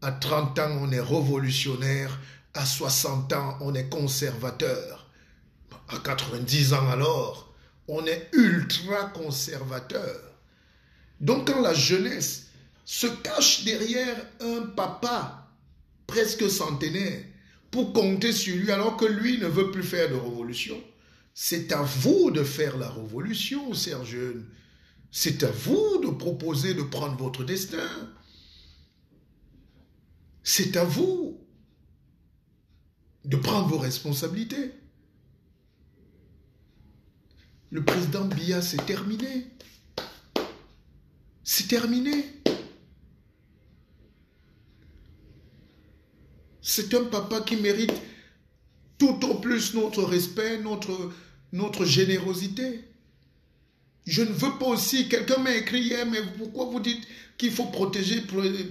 à 30 ans, on est révolutionnaire. À 60 ans, on est conservateur. À 90 ans, alors, on est ultra conservateur. Donc, quand la jeunesse se cache derrière un papa presque centenaire pour compter sur lui, alors que lui ne veut plus faire de révolution, c'est à vous de faire la révolution, chers jeunes. C'est à vous de proposer de prendre votre destin. C'est à vous de prendre vos responsabilités. Le président Biya, c'est terminé. C'est terminé. C'est un papa qui mérite tout au plus notre respect, notre générosité. Je ne veux pas aussi, quelqu'un m'a écrit hier, mais pourquoi vous dites qu'il faut protéger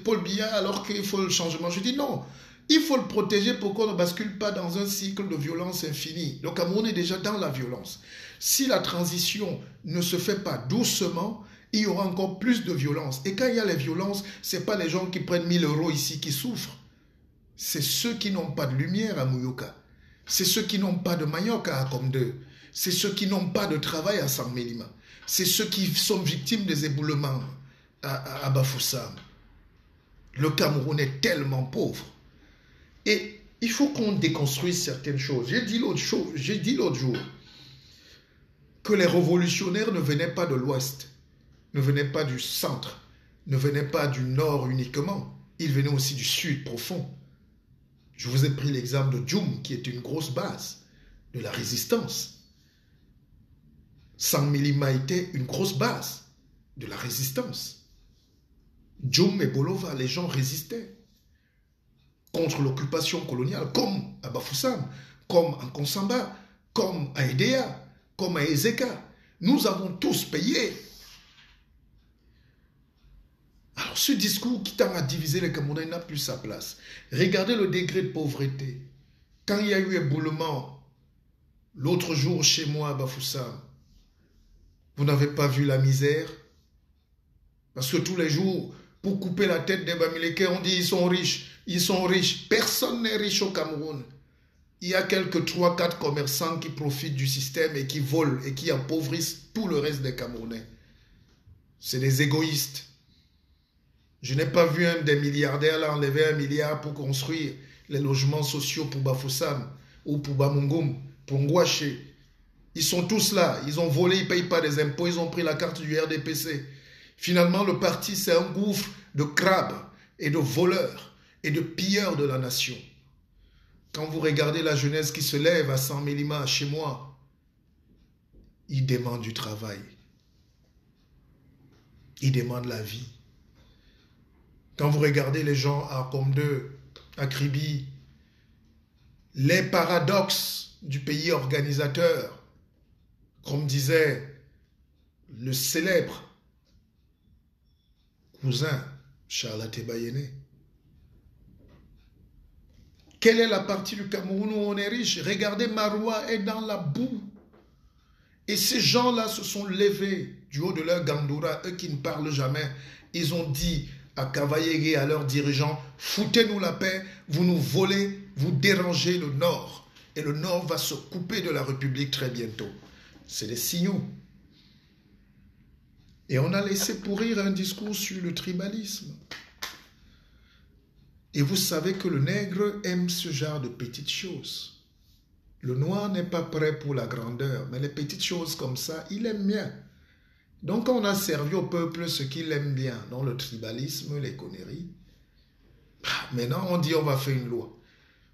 Paul Biya alors qu'il faut le changement? Je dis non, il faut le protéger pour qu'on ne bascule pas dans un cycle de violence infinie. Le Cameroun est déjà dans la violence. Si la transition ne se fait pas doucement, il y aura encore plus de violence. Et quand il y a les violences, ce n'est pas les gens qui prennent 1000 € ici qui souffrent. C'est ceux qui n'ont pas de lumière à Mouyoka. C'est ceux qui n'ont pas de manioc à Akomde. C'est ceux qui n'ont pas de travail à Saint-Mélima. C'est ceux qui sont victimes des éboulements à Bafoussam. Le Cameroun est tellement pauvre. Et il faut qu'on déconstruise certaines choses. J'ai dit l'autre jour que les révolutionnaires ne venaient pas de l'Ouest, ne venaient pas du centre, ne venaient pas du Nord uniquement. Ils venaient aussi du Sud profond. Je vous ai pris l'exemple de Djoum, qui est une grosse base de la résistance. Saint-Mélima était une grosse base de la résistance. Djoum et Bolova, les gens résistaient contre l'occupation coloniale, comme à Bafoussam, comme en Konsamba, comme à Edea, comme à Ezeka. Nous avons tous payé. Alors ce discours qui tend à diviser les Camerounais n'a plus sa place. Regardez le degré de pauvreté. Quand il y a eu éboulement l'autre jour chez moi à Bafoussam, vous n'avez pas vu la misère? Parce que tous les jours, pour couper la tête des Bamileke, on dit ils sont riches. Ils sont riches. Personne n'est riche au Cameroun. Il y a quelques 3-4 commerçants qui profitent du système et qui volent et qui appauvrissent tout le reste des Camerounais. C'est des égoïstes. Je n'ai pas vu un des milliardaires là enlever 1 milliard pour construire les logements sociaux pour Bafoussam ou pour Bamungum, pour Ngouaché. Ils sont tous là, ils ont volé, ils ne payent pas des impôts, ils ont pris la carte du RDPC. Finalement, le parti, c'est un gouffre de crabes et de voleurs et de pilleurs de la nation. Quand vous regardez la jeunesse qui se lève à 100 000 chez moi, ils demandent du travail. Ils demandent la vie. Quand vous regardez les gens à Comdeux, à Kribi, les paradoxes du pays organisateur, comme disait le célèbre cousin Charles Tebayene. Quelle est la partie du Cameroun où on est riche? Regardez, Maroua est dans la boue. Et ces gens-là se sont levés du haut de leur gandoura, eux qui ne parlent jamais. Ils ont dit à Kavayegue et à leurs dirigeants, foutez-nous la paix, vous nous volez, vous dérangez le Nord. Et le Nord va se couper de la République très bientôt. C'est des signaux. Et on a laissé pourrir un discours sur le tribalisme. Et vous savez que le nègre aime ce genre de petites choses. Le noir n'est pas prêt pour la grandeur, mais les petites choses comme ça, il aime bien. Donc on a servi au peuple ce qu'il aime bien, dans le tribalisme, les conneries. Maintenant on dit on va faire une loi.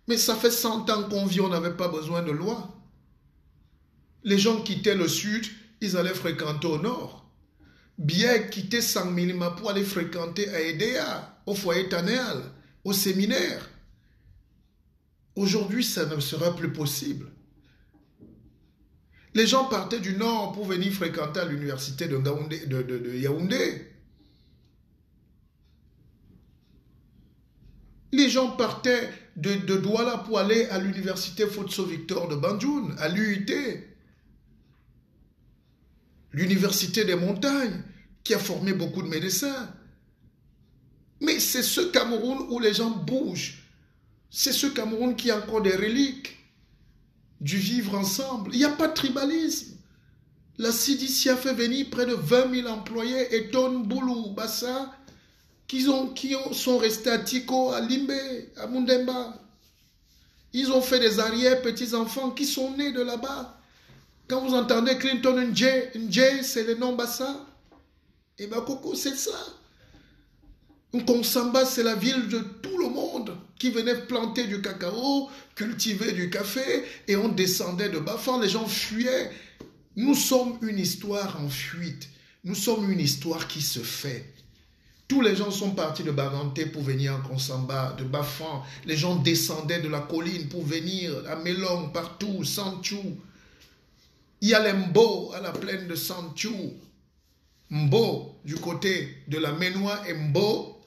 Mais ça fait 100 ans qu'on vit, on n'avait pas besoin de loi. Les gens quittaient le sud, ils allaient fréquenter au nord. Bien quitter Sangmilima pour aller fréquenter à Edea, au foyer Tanéal, au séminaire. Aujourd'hui, ça ne sera plus possible. Les gens partaient du nord pour venir fréquenter à l'université de Yaoundé. Les gens partaient de Douala pour aller à l'université Fotso Victor de Banjoun, à l'UIT. L'université des montagnes, qui a formé beaucoup de médecins. Mais c'est ce Cameroun où les gens bougent. C'est ce Cameroun qui a encore des reliques du vivre ensemble. Il n'y a pas de tribalisme. La CDC a fait venir près de 20 000 employés, et Ton Boulou, Bassa, qui sont restés à Tiko, à Limbe, à Mundemba. Ils ont fait des arrière-petits-enfants qui sont nés de là-bas. Quand vous entendez Clinton Ndje, c'est le nom Bassa. Et Bakoko, c'est ça. Nkonsamba, c'est la ville de tout le monde qui venait planter du cacao, cultiver du café, et on descendait de Bafan, les gens fuyaient. Nous sommes une histoire en fuite. Nous sommes une histoire qui se fait. Tous les gens sont partis de Baganté pour venir en Konsamba, de Bafan. Les gens descendaient de la colline pour venir à Melong, partout, Sanchou. Il y a les Mbo à la plaine de Sanchou. Mbo du côté de la Ménois et Mbo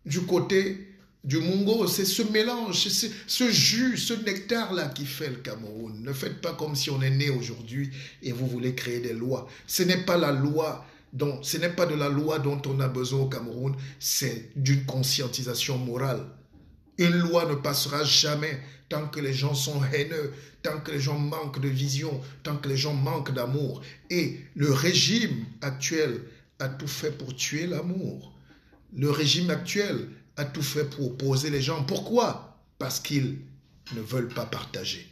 du côté du Mungo. C'est ce mélange, c'est ce jus, ce nectar-là qui fait le Cameroun. Ne faites pas comme si on est né aujourd'hui et vous voulez créer des lois. Ce n'est pas la loi, ce n'est pas de la loi dont on a besoin au Cameroun, c'est d'une conscientisation morale. Une loi ne passera jamais tant que les gens sont haineux, tant que les gens manquent de vision, tant que les gens manquent d'amour. Et le régime actuel a tout fait pour tuer l'amour. Le régime actuel a tout fait pour opposer les gens. Pourquoi? Parce qu'ils ne veulent pas partager.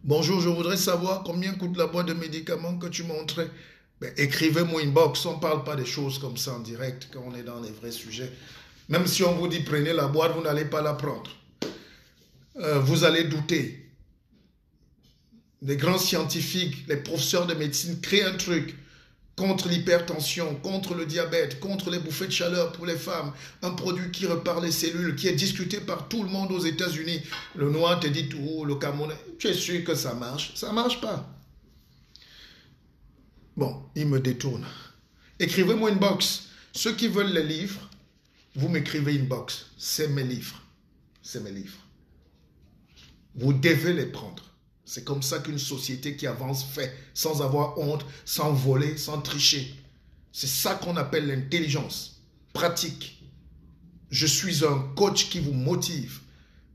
Bonjour, je voudrais savoir combien coûte la boîte de médicaments que tu montrais. Écrivez-moi une box, on ne parle pas des choses comme ça en direct quand on est dans les vrais sujets. Même si on vous dit prenez la boîte, vous n'allez pas la prendre. Vous allez douter. Les grands scientifiques, les professeurs de médecine créent un truc contre l'hypertension, contre le diabète, contre les bouffées de chaleur pour les femmes, un produit qui repart les cellules, qui est discuté par tout le monde aux États-Unis. Le noir te dit tout, le Camerounais, tu es sûr que ça marche? Ça ne marche pas. Bon, il me détourne. Écrivez-moi une box. Ceux qui veulent les livres, vous m'écrivez une box. C'est mes livres. C'est mes livres. Vous devez les prendre. C'est comme ça qu'une société qui avance fait, sans avoir honte, sans voler, sans tricher. C'est ça qu'on appelle l'intelligence pratique. Je suis un coach qui vous motive.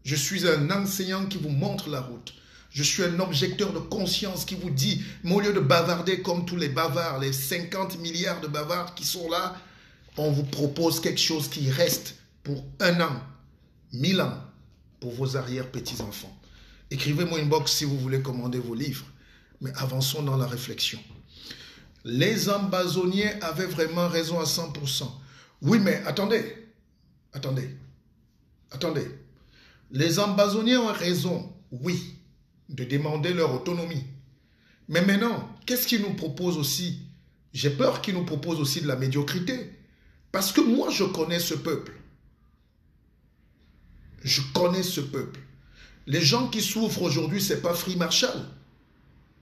Je suis un enseignant qui vous montre la route. Je suis un objecteur de conscience qui vous dit, mais au lieu de bavarder comme tous les bavards, les 50 milliards de bavards qui sont là, on vous propose quelque chose qui reste pour 1 an, 1000 ans, pour vos arrière-petits-enfants. Écrivez-moi une box si vous voulez commander vos livres. Mais avançons dans la réflexion. Les ambazoniens avaient vraiment raison à 100%. Oui, mais attendez. Les ambazoniens ont raison, oui, de demander leur autonomie. Mais maintenant, qu'est-ce qu'ils nous proposent aussi? J'ai peur qu'ils nous proposent aussi de la médiocrité. Parce que moi, je connais ce peuple. Je connais ce peuple. Les gens qui souffrent aujourd'hui, ce n'est pas Free Marshall.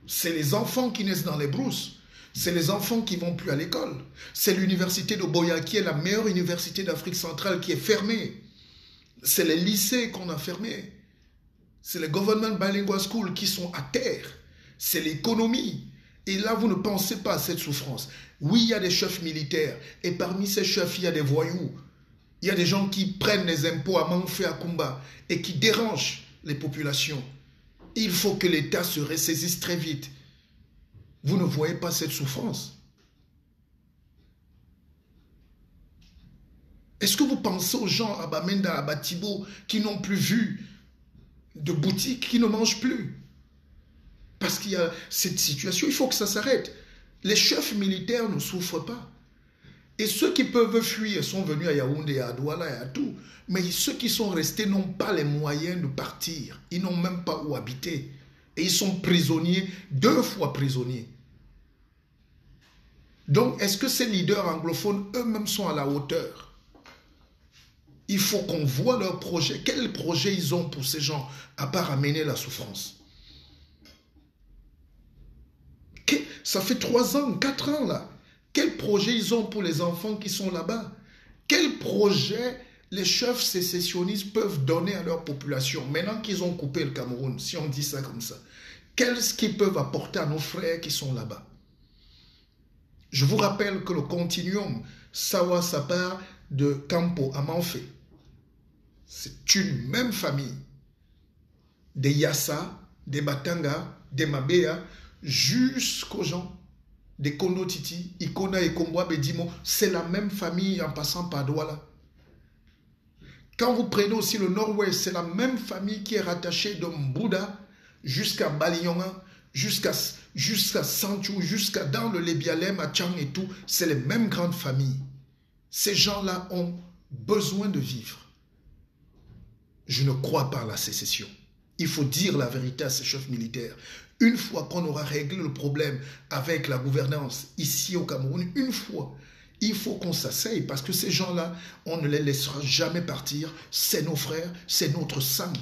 C'est les enfants qui naissent dans les brousses. C'est les enfants qui ne vont plus à l'école. C'est l'université de Boya qui est la meilleure université d'Afrique centrale qui est fermée. C'est les lycées qu'on a fermés. C'est les government bilingual schools qui sont à terre. C'est l'économie. Et là, vous ne pensez pas à cette souffrance. Oui, il y a des chefs militaires. Et parmi ces chefs, il y a des voyous. Il y a des gens qui prennent les impôts à Manfé, à Kumba et qui dérangent les populations. Il faut que l'État se ressaisisse très vite. Vous ne voyez pas cette souffrance. Est-ce que vous pensez aux gens à Bamenda, à Batibo, qui n'ont plus vu de boutique, qui ne mangent plus? Parce qu'il y a cette situation, il faut que ça s'arrête. Les chefs militaires ne souffrent pas. Et ceux qui peuvent fuir sont venus à Yaoundé, à Douala et à tout. Mais ceux qui sont restés n'ont pas les moyens de partir. Ils n'ont même pas où habiter. Et ils sont prisonniers, 2 fois prisonniers. Donc, est-ce que ces leaders anglophones eux-mêmes sont à la hauteur? Il faut qu'on voit leurs projets. Quels projets ils ont pour ces gens, à part amener la souffrance? Ça fait 3 ans, 4 ans là. Quel projet ils ont pour les enfants qui sont là-bas? Quel projet les chefs sécessionnistes peuvent donner à leur population maintenant qu'ils ont coupé le Cameroun, si on dit ça comme ça? Qu'est-ce qu'ils peuvent apporter à nos frères qui sont là-bas? Je vous rappelle que le continuum Sawa Sapar de Campo à Manfé, c'est une même famille. Des Yassa, des Batanga, des Mabea, jusqu'aux gens des Kono Titi, Ikona et Komboa Bedimo, c'est la même famille en passant par Douala. Quand vous prenez aussi le nord-ouest, c'est la même famille qui est rattachée de Mbouda jusqu'à Baliona, jusqu'à Sanchou, jusqu'à dans le Lébialem, à Tchang et tout. C'est les mêmes grandes familles. Ces gens-là ont besoin de vivre. Je ne crois pas à la sécession. Il faut dire la vérité à ces chefs militaires. Une fois qu'on aura réglé le problème avec la gouvernance ici au Cameroun, une fois, il faut qu'on s'asseye parce que ces gens-là, on ne les laissera jamais partir. C'est nos frères, c'est notre sang.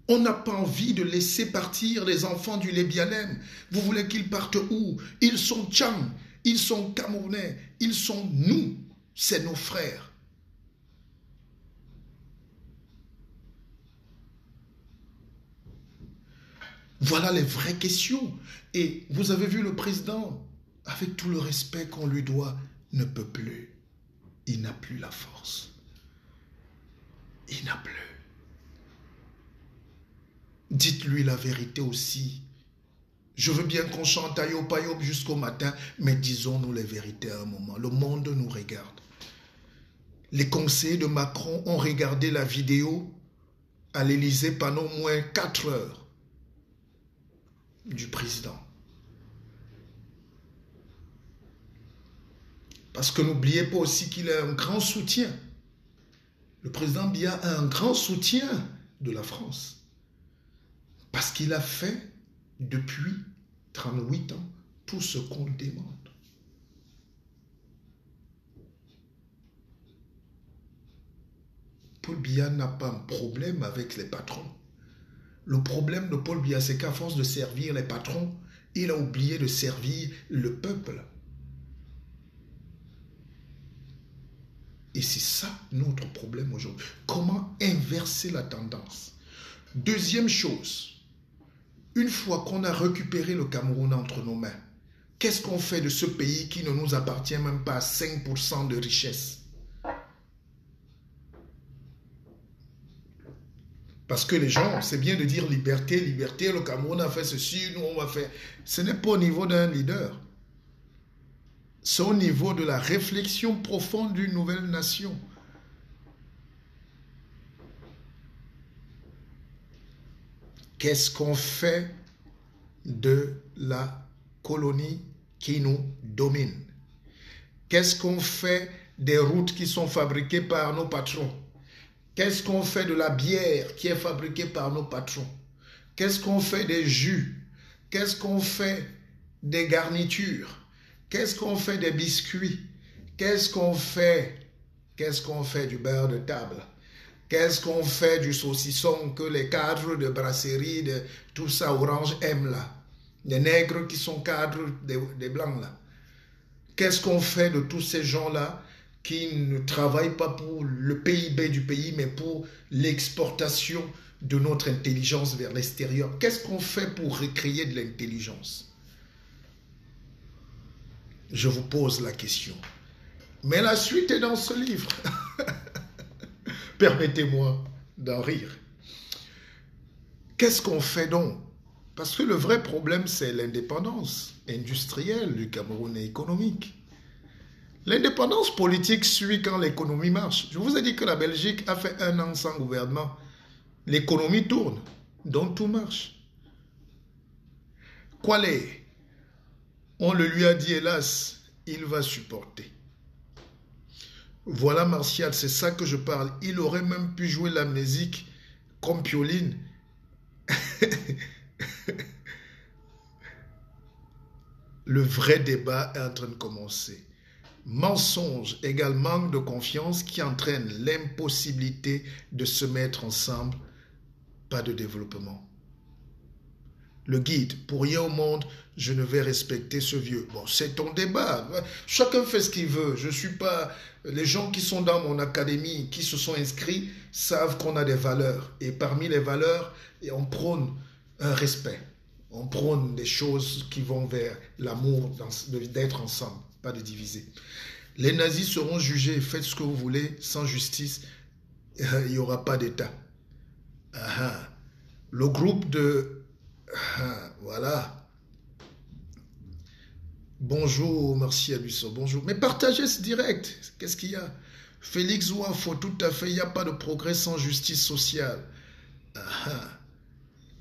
On n'a pas envie de laisser partir les enfants du Lébialem. Vous voulez qu'ils partent où? Ils sont Tchang, ils sont Camerounais, ils sont nous. C'est nos frères. Voilà les vraies questions. Et vous avez vu le président, avec tout le respect qu'on lui doit, ne peut plus. Il n'a plus la force. Il n'a plus. Dites-lui la vérité aussi. Je veux bien qu'on chante Ayop Ayop jusqu'au matin, mais disons-nous les vérités à un moment. Le monde nous regarde. Les conseillers de Macron ont regardé la vidéo à l'Élysée pendant au moins 4 heures du président. Parce que n'oubliez pas aussi qu'il a un grand soutien. Le président Biya a un grand soutien de la France. Parce qu'il a fait depuis 38 ans tout ce qu'on demande. Paul Biya n'a pas un problème avec les patrons. Le problème de Paul Biya, c'est qu'à force de servir les patrons, il a oublié de servir le peuple. Et c'est ça notre problème aujourd'hui. Comment inverser la tendance? Deuxième chose, une fois qu'on a récupéré le Cameroun entre nos mains, qu'est-ce qu'on fait de ce pays qui ne nous appartient même pas à 5% de richesse? Parce que les gens, c'est bien de dire liberté, liberté, le Cameroun a fait ceci, nous on va faire... Ce n'est pas au niveau d'un leader. C'est au niveau de la réflexion profonde d'une nouvelle nation. Qu'est-ce qu'on fait de la colonie qui nous domine? Qu'est-ce qu'on fait des routes qui sont fabriquées par nos patrons? Qu'est-ce qu'on fait de la bière qui est fabriquée par nos patrons? Qu'est-ce qu'on fait des jus? Qu'est-ce qu'on fait des garnitures? Qu'est-ce qu'on fait des biscuits? Qu'est-ce qu'on fait? Qu'est-ce qu'on fait du beurre de table? Qu'est-ce qu'on fait du saucisson que les cadres de brasserie, de tout ça, Orange aiment là? Les nègres qui sont cadres des blancs là. Qu'est-ce qu'on fait de tous ces gens-là qui ne travaillent pas pour le PIB du pays, mais pour l'exportation de notre intelligence vers l'extérieur? Qu'est-ce qu'on fait pour recréer de l'intelligence? Je vous pose la question. Mais la suite est dans ce livre. Permettez-moi d'en rire. Qu'est-ce qu'on fait donc? Parce que le vrai problème, c'est l'indépendance industrielle du Cameroun et économique. L'indépendance politique suit quand l'économie marche. Je vous ai dit que la Belgique a fait 1 an sans gouvernement. L'économie tourne, donc tout marche. Kwale, on le lui a dit, hélas, il va supporter. Voilà Martial, c'est ça que je parle. Il aurait même pu jouer la musique comme Pioline. Le vrai débat est en train de commencer. Mensonge égale manque de confiance qui entraîne l'impossibilité de se mettre ensemble, pas de développement. Le guide, pour rien au monde, je ne vais respecter ce vieux. Bon, c'est ton débat. Chacun fait ce qu'il veut. Je suis pas... Les gens qui sont dans mon académie, qui se sont inscrits, savent qu'on a des valeurs. Et parmi les valeurs, on prône un respect. On prône des choses qui vont vers l'amour d'être ensemble, pas de diviser. Les nazis seront jugés. Faites ce que vous voulez. Sans justice, il n'y aura pas d'État. Le groupe de... voilà. Bonjour, merci à Buisson. Bonjour. Mais partagez ce direct. Qu'est-ce qu'il y a? Félix Ouafo, tout à fait. Il n'y a pas de progrès sans justice sociale.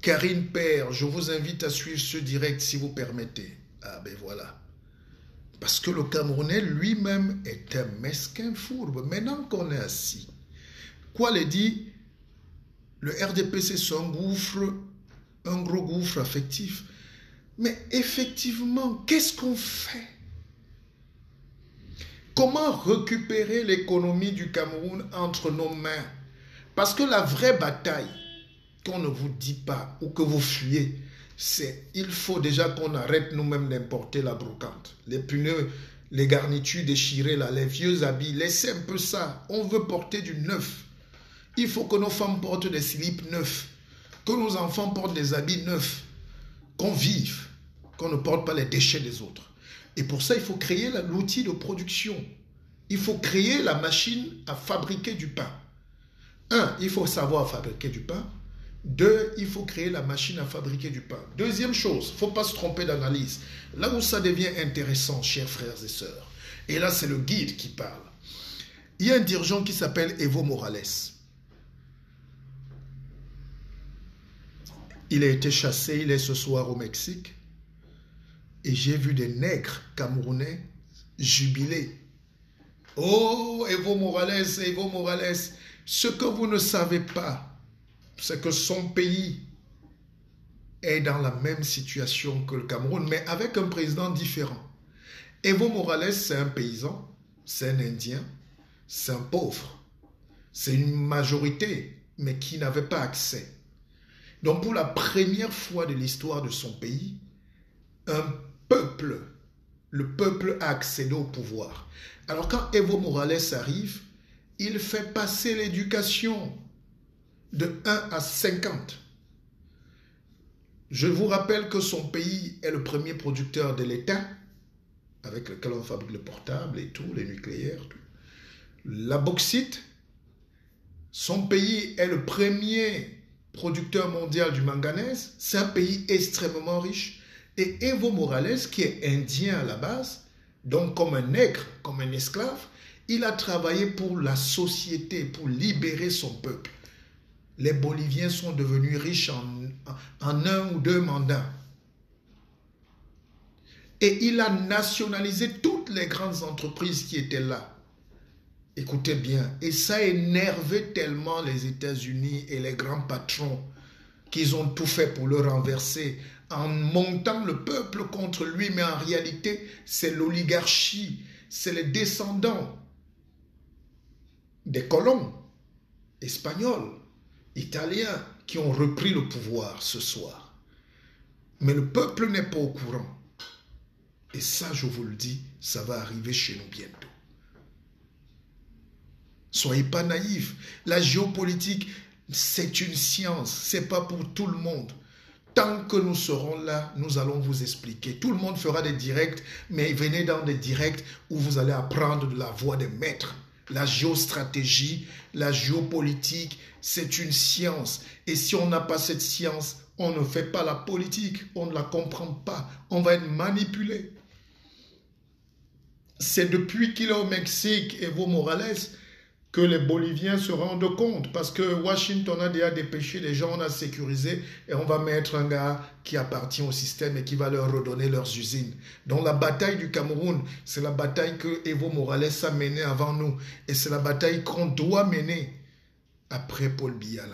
Karine Père, je vous invite à suivre ce direct si vous permettez. Ah ben voilà. Parce que le Camerounais lui-même est un mesquin fourbe. Maintenant qu'on est assis. Quoi le dit? Le RDPC, c'est un gouffre, un gros gouffre affectif. Mais effectivement, qu'est-ce qu'on fait? Comment récupérer l'économie du Cameroun entre nos mains? Parce que la vraie bataille, qu'on ne vous dit pas ou que vous fuyez, c'est il faut déjà qu'on arrête nous-mêmes d'importer la brocante. Les pneus, les garnitures déchirées, là, les vieux habits, laissez un peu ça. On veut porter du neuf. Il faut que nos femmes portent des slips neufs, que nos enfants portent des habits neufs, qu'on vive, qu'on ne porte pas les déchets des autres. Et pour ça, il faut créer l'outil de production. Il faut créer la machine à fabriquer du pain. 1, il faut savoir fabriquer du pain. 2, il faut créer la machine à fabriquer du pain. Deuxième chose, il ne faut pas se tromper d'analyse. Là où ça devient intéressant, chers frères et sœurs, et là c'est le guide qui parle. Il y a un dirigeant qui s'appelle Evo Morales. Il a été chassé, il est ce soir au Mexique. Et j'ai vu des nègres camerounais jubiler. Oh, Evo Morales, Evo Morales. Ce que vous ne savez pas, c'est que son pays est dans la même situation que le Cameroun, mais avec un président différent. Evo Morales, c'est un paysan, c'est un Indien, c'est un pauvre. C'est une majorité, mais qui n'avait pas accès. Donc pour la première fois de l'histoire de son pays, le peuple a accédé au pouvoir. Alors quand Evo Morales arrive, il fait passer l'éducation de 1 à 50. Je vous rappelle que son pays est le premier producteur de l'État, avec lequel on fabrique le portable et tout, les nucléaires, tout. La bauxite, son pays est le premier producteur mondial du manganèse, c'est un pays extrêmement riche. Et Evo Morales, qui est indien à la base, donc comme un nègre, comme un esclave, il a travaillé pour la société, pour libérer son peuple. Les Boliviens sont devenus riches en 1 ou 2 mandats. Et il a nationalisé toutes les grandes entreprises qui étaient là. Écoutez bien, et ça a énervé tellement les États-Unis et les grands patrons qu'ils ont tout fait pour le renverser en montant le peuple contre lui, mais en réalité, c'est l'oligarchie, c'est les descendants des colons espagnols, italiens qui ont repris le pouvoir ce soir. Mais le peuple n'est pas au courant. Et ça, je vous le dis, ça va arriver chez nous bientôt. Soyez pas naïfs. La géopolitique, c'est une science. C'est pas pour tout le monde. Tant que nous serons là, nous allons vous expliquer. Tout le monde fera des directs, mais venez dans des directs où vous allez apprendre de la voix des maîtres. La géostratégie, la géopolitique, c'est une science. Et si on n'a pas cette science, on ne fait pas la politique. On ne la comprend pas. On va être manipulé. C'est depuis qu'il est au Mexique, Evo Morales, que les Boliviens se rendent compte, parce que Washington a déjà dépêché les gens, on a sécurisé, et on va mettre un gars qui appartient au système et qui va leur redonner leurs usines. Donc la bataille du Cameroun, c'est la bataille que Evo Morales a menée avant nous, et c'est la bataille qu'on doit mener après Paul Biya.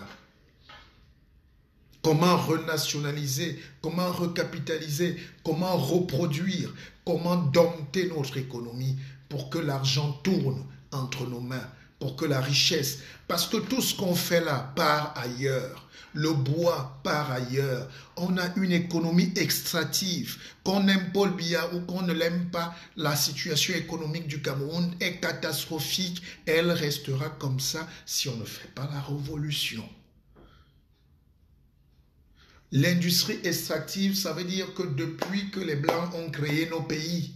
Comment renationaliser, comment recapitaliser, comment reproduire, comment dompter notre économie pour que l'argent tourne entre nos mains, pour que la richesse, parce que tout ce qu'on fait là part ailleurs, le bois part ailleurs, on a une économie extractive, qu'on aime Paul Biya ou qu'on ne l'aime pas, la situation économique du Cameroun est catastrophique, elle restera comme ça si on ne fait pas la révolution. L'industrie extractive, ça veut dire que depuis que les Blancs ont créé nos pays,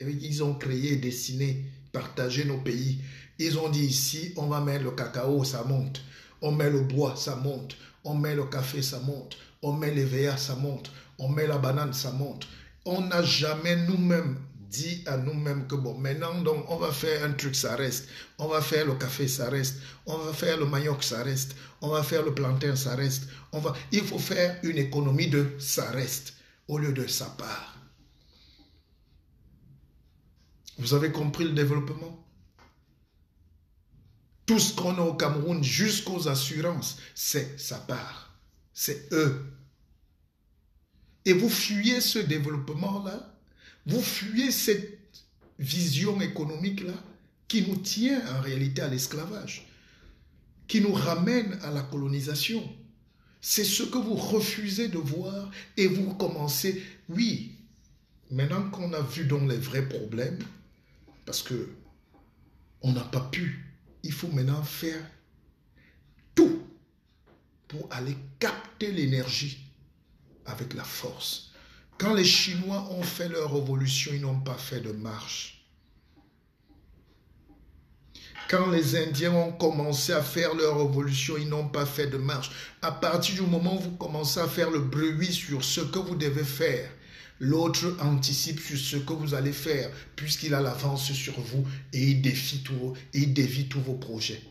ils ont créé, dessiné, partagé nos pays, ils ont dit ici, on va mettre le cacao, ça monte. On met le bois, ça monte. On met le café, ça monte. On met les l'EVA, ça monte. On met la banane, ça monte. On n'a jamais nous-mêmes dit à nous-mêmes que bon, maintenant, donc, on va faire un truc, ça reste. On va faire le café, ça reste. On va faire le manioc, ça reste. On va faire le plantain, ça reste. Il faut faire une économie de ça reste au lieu de ça part. Vous avez compris le développement? Tout ce qu'on a au Cameroun, jusqu'aux assurances, c'est ça part. C'est eux. Et vous fuyez ce développement-là, vous fuyez cette vision économique-là qui nous tient en réalité à l'esclavage, qui nous ramène à la colonisation. C'est ce que vous refusez de voir et vous commencez, oui, maintenant qu'on a vu donc les vrais problèmes, parce que on n'a pas pu, il faut maintenant faire tout pour aller capter l'énergie avec la force. Quand les Chinois ont fait leur révolution, ils n'ont pas fait de marche. Quand les Indiens ont commencé à faire leur révolution, ils n'ont pas fait de marche. À partir du moment où vous commencez à faire le bruit sur ce que vous devez faire, l'autre anticipe sur ce que vous allez faire, puisqu'il a l'avance sur vous et il dévie tous vos projets.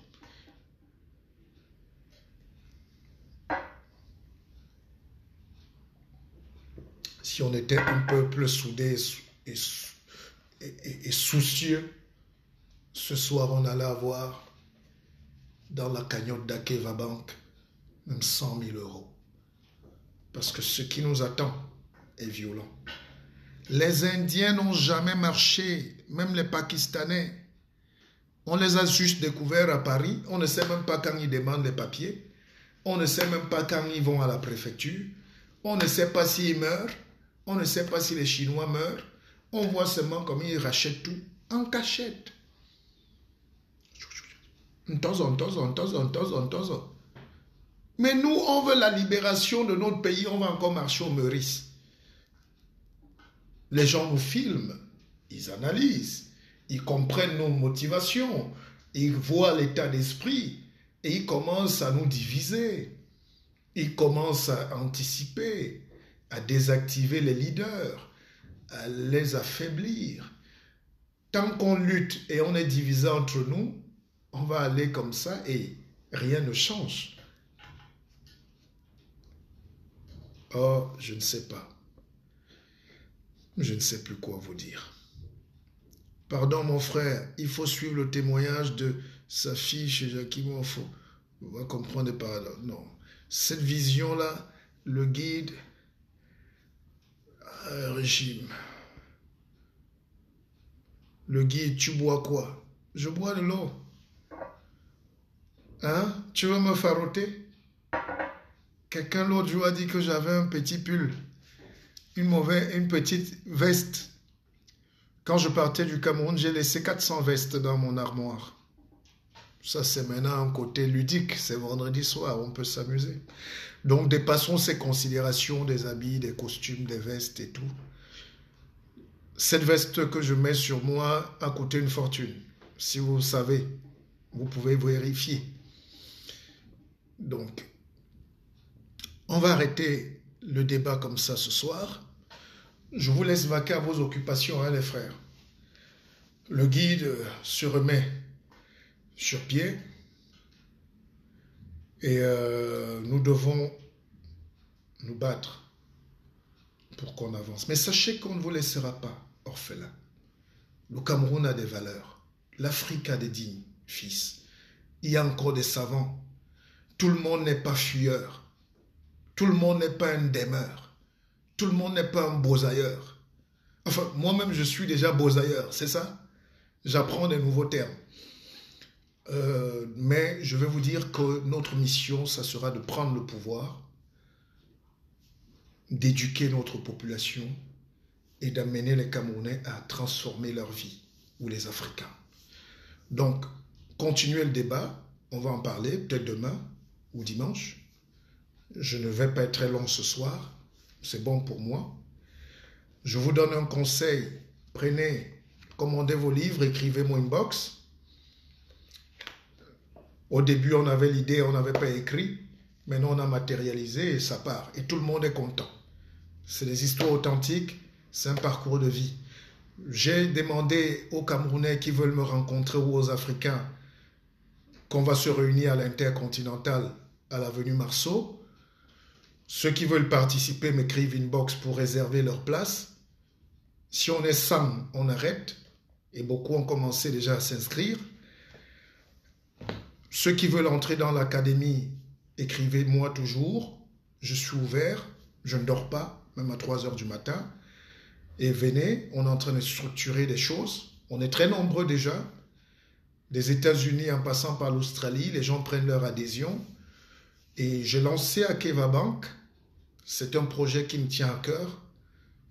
Si on était un peuple soudé et soucieux, ce soir on allait avoir dans la cagnotte d'Akeva Bank même 100 000 €. Parce que ce qui nous attend est violent. Les Indiens n'ont jamais marché, même les Pakistanais. On les a juste découverts à Paris. On ne sait même pas quand ils demandent les papiers. On ne sait même pas quand ils vont à la préfecture. On ne sait pas s'ils meurent. On ne sait pas si les Chinois meurent. On voit seulement comment ils rachètent tout en cachette. Mais nous, on veut la libération de notre pays. On va encore marcher au Meurice. Les gens nous filment. Ils analysent. Ils comprennent nos motivations. Ils voient l'état d'esprit. Et ils commencent à nous diviser. Ils commencent à anticiper, à désactiver les leaders, à les affaiblir. Tant qu'on lutte et on est divisé entre nous, on va aller comme ça et rien ne change. Oh, je ne sais pas. Je ne sais plus quoi vous dire. Pardon mon frère, il faut suivre le témoignage de sa fille chez Jacquimon. On va comprendre par là. Non. Cette vision-là, le guide, un régime. Le guide, tu bois quoi? Je bois de l'eau. Hein? Tu veux me faroter? Quelqu'un l'autre jour a dit que j'avais un petit pull, une petite veste. Quand je partais du Cameroun, j'ai laissé 400 vestes dans mon armoire. Ça, c'est maintenant un côté ludique. C'est vendredi soir, on peut s'amuser. Donc, dépassons ces considérations des habits, des costumes, des vestes et tout. Cette veste que je mets sur moi a coûté une fortune. Si vous savez, vous pouvez vérifier. Donc, on va arrêter le débat comme ça ce soir. Je vous laisse vaquer à vos occupations, hein, les frères. Le guide se remet sur pied et nous devons nous battre pour qu'on avance. Mais sachez qu'on ne vous laissera pas orphelins. Le Cameroun a des valeurs. L'Afrique a des dignes fils. Il y a encore des savants. Tout le monde n'est pas fuyeur. Tout le monde n'est pas un démeur. Tout le monde n'est pas un beausailleur. Enfin, moi-même, je suis déjà beausailleur, c'est ça? J'apprends des nouveaux termes. Mais je vais vous dire que notre mission, ça sera de prendre le pouvoir, d'éduquer notre population et d'amener les Camerounais à transformer leur vie, ou les Africains. Donc, continuez le débat, on va en parler peut-être demain ou dimanche. Je ne vais pas être très long ce soir, c'est bon pour moi. Je vous donne un conseil, commandez vos livres, écrivez-moi une box. Au début, on avait l'idée, on n'avait pas écrit. Maintenant, on a matérialisé et ça part. Et tout le monde est content. C'est des histoires authentiques, c'est un parcours de vie. J'ai demandé aux Camerounais qui veulent me rencontrer ou aux Africains qu'on va se réunir à l'Intercontinental à l'avenue Marceau. Ceux qui veulent participer m'écrivent une box pour réserver leur place. Si on est 100, on arrête. Et beaucoup ont commencé déjà à s'inscrire. Ceux qui veulent entrer dans l'académie, écrivez-moi toujours. Je suis ouvert, je ne dors pas, même à 3 heures du matin. Et venez, on est en train de structurer des choses. On est très nombreux déjà. Des États-Unis en passant par l'Australie, les gens prennent leur adhésion. Et j'ai lancé Akeva Bank. C'est un projet qui me tient à cœur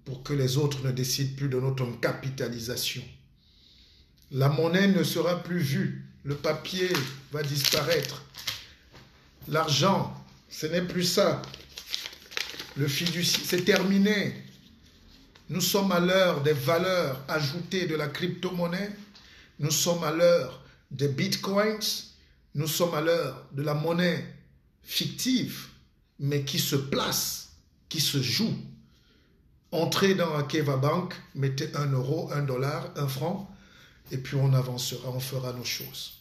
pour que les autres ne décident plus de notre capitalisation. La monnaie ne sera plus vue. Le papier va disparaître. L'argent, ce n'est plus ça. Le fiducie, c'est terminé. Nous sommes à l'heure des valeurs ajoutées de la crypto-monnaie. Nous sommes à l'heure des bitcoins. Nous sommes à l'heure de la monnaie fictive, mais qui se place, qui se joue. Entrez dans Akeva Bank, mettez 1 euro, 1 dollar, 1 franc, et puis on avancera, on fera nos choses.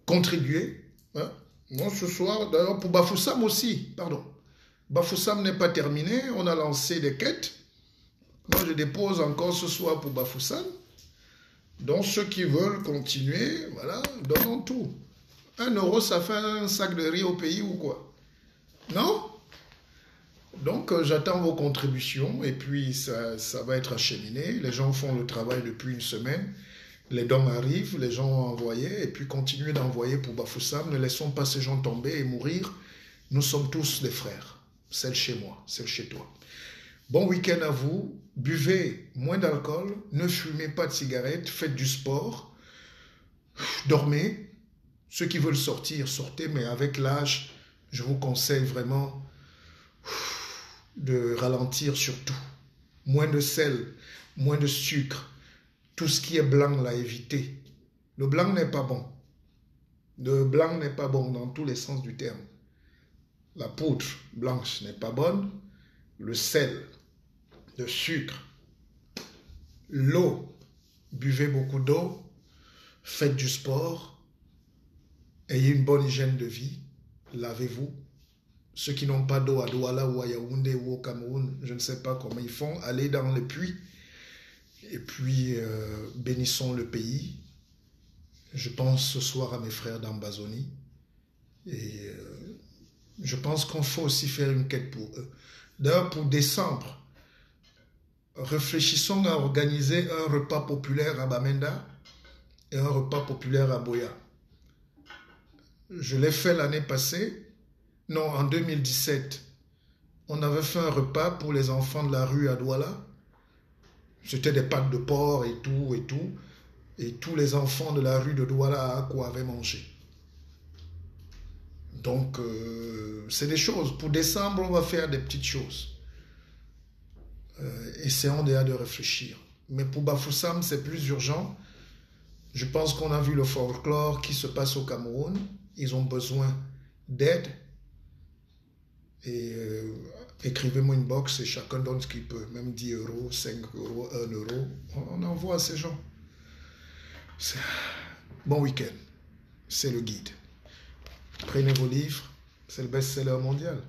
Contribuez. Hein? Moi, ce soir, d'ailleurs, pour Bafoussam aussi, pardon. Bafoussam n'est pas terminé, on a lancé des quêtes. Moi, je dépose encore ce soir pour Bafoussam. Donc, ceux qui veulent continuer, voilà, donnons tout. 1 euro, ça fait un sac de riz au pays ou quoi? Non? Donc, j'attends vos contributions et puis ça va être acheminé. Les gens font le travail depuis une semaine. Les dons arrivent, les gens ont envoyé et puis continuez d'envoyer pour Bafoussam. Ne laissons pas ces gens tomber et mourir. Nous sommes tous des frères. Celle chez moi, celle chez toi. Bon week-end à vous. Buvez moins d'alcool. Ne fumez pas de cigarettes. Faites du sport. Dormez. Ceux qui veulent sortir, sortez. Mais avec l'âge, je vous conseille vraiment de ralentir surtout. Moins de sel, moins de sucre. Tout ce qui est blanc, là, évitez. Le blanc n'est pas bon. Le blanc n'est pas bon dans tous les sens du terme. la poudre blanche n'est pas bonne, le sel, le sucre, l'eau, buvez beaucoup d'eau, faites du sport, ayez une bonne hygiène de vie, lavez-vous. Ceux qui n'ont pas d'eau à Douala ou à Yaoundé ou au Cameroun, je ne sais pas comment ils font, allez dans les puits et puis bénissons le pays. Je pense ce soir à mes frères d'Ambazonie et je pense qu'on faut aussi faire une quête pour eux. D'ailleurs, pour décembre, réfléchissons à organiser un repas populaire à Bamenda et un repas populaire à Boya. Je l'ai fait l'année passée. Non, en 2017, on avait fait un repas pour les enfants de la rue à Douala. C'était des pâtes de porc et tout, et tout. Et tous les enfants de la rue de Douala à Ako avaient mangé. Donc, c'est des choses. Pour décembre, on va faire des petites choses. Essayons déjà de réfléchir. Mais pour Bafoussam, c'est plus urgent. Je pense qu'on a vu le folklore qui se passe au Cameroun. Ils ont besoin d'aide. Et écrivez-moi une box et chacun donne ce qu'il peut, même 10 euros, 5 euros, 1 euro, on envoie à ces gens. Bon week-end, c'est le guide. Prenez vos livres, c'est le best-seller mondial.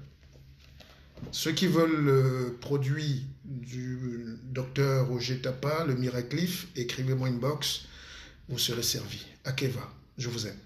Ceux qui veulent le produit du docteur Roger Tapa, le Miraclif, écrivez-moi une box, vous serez servi. Akeva, je vous aime.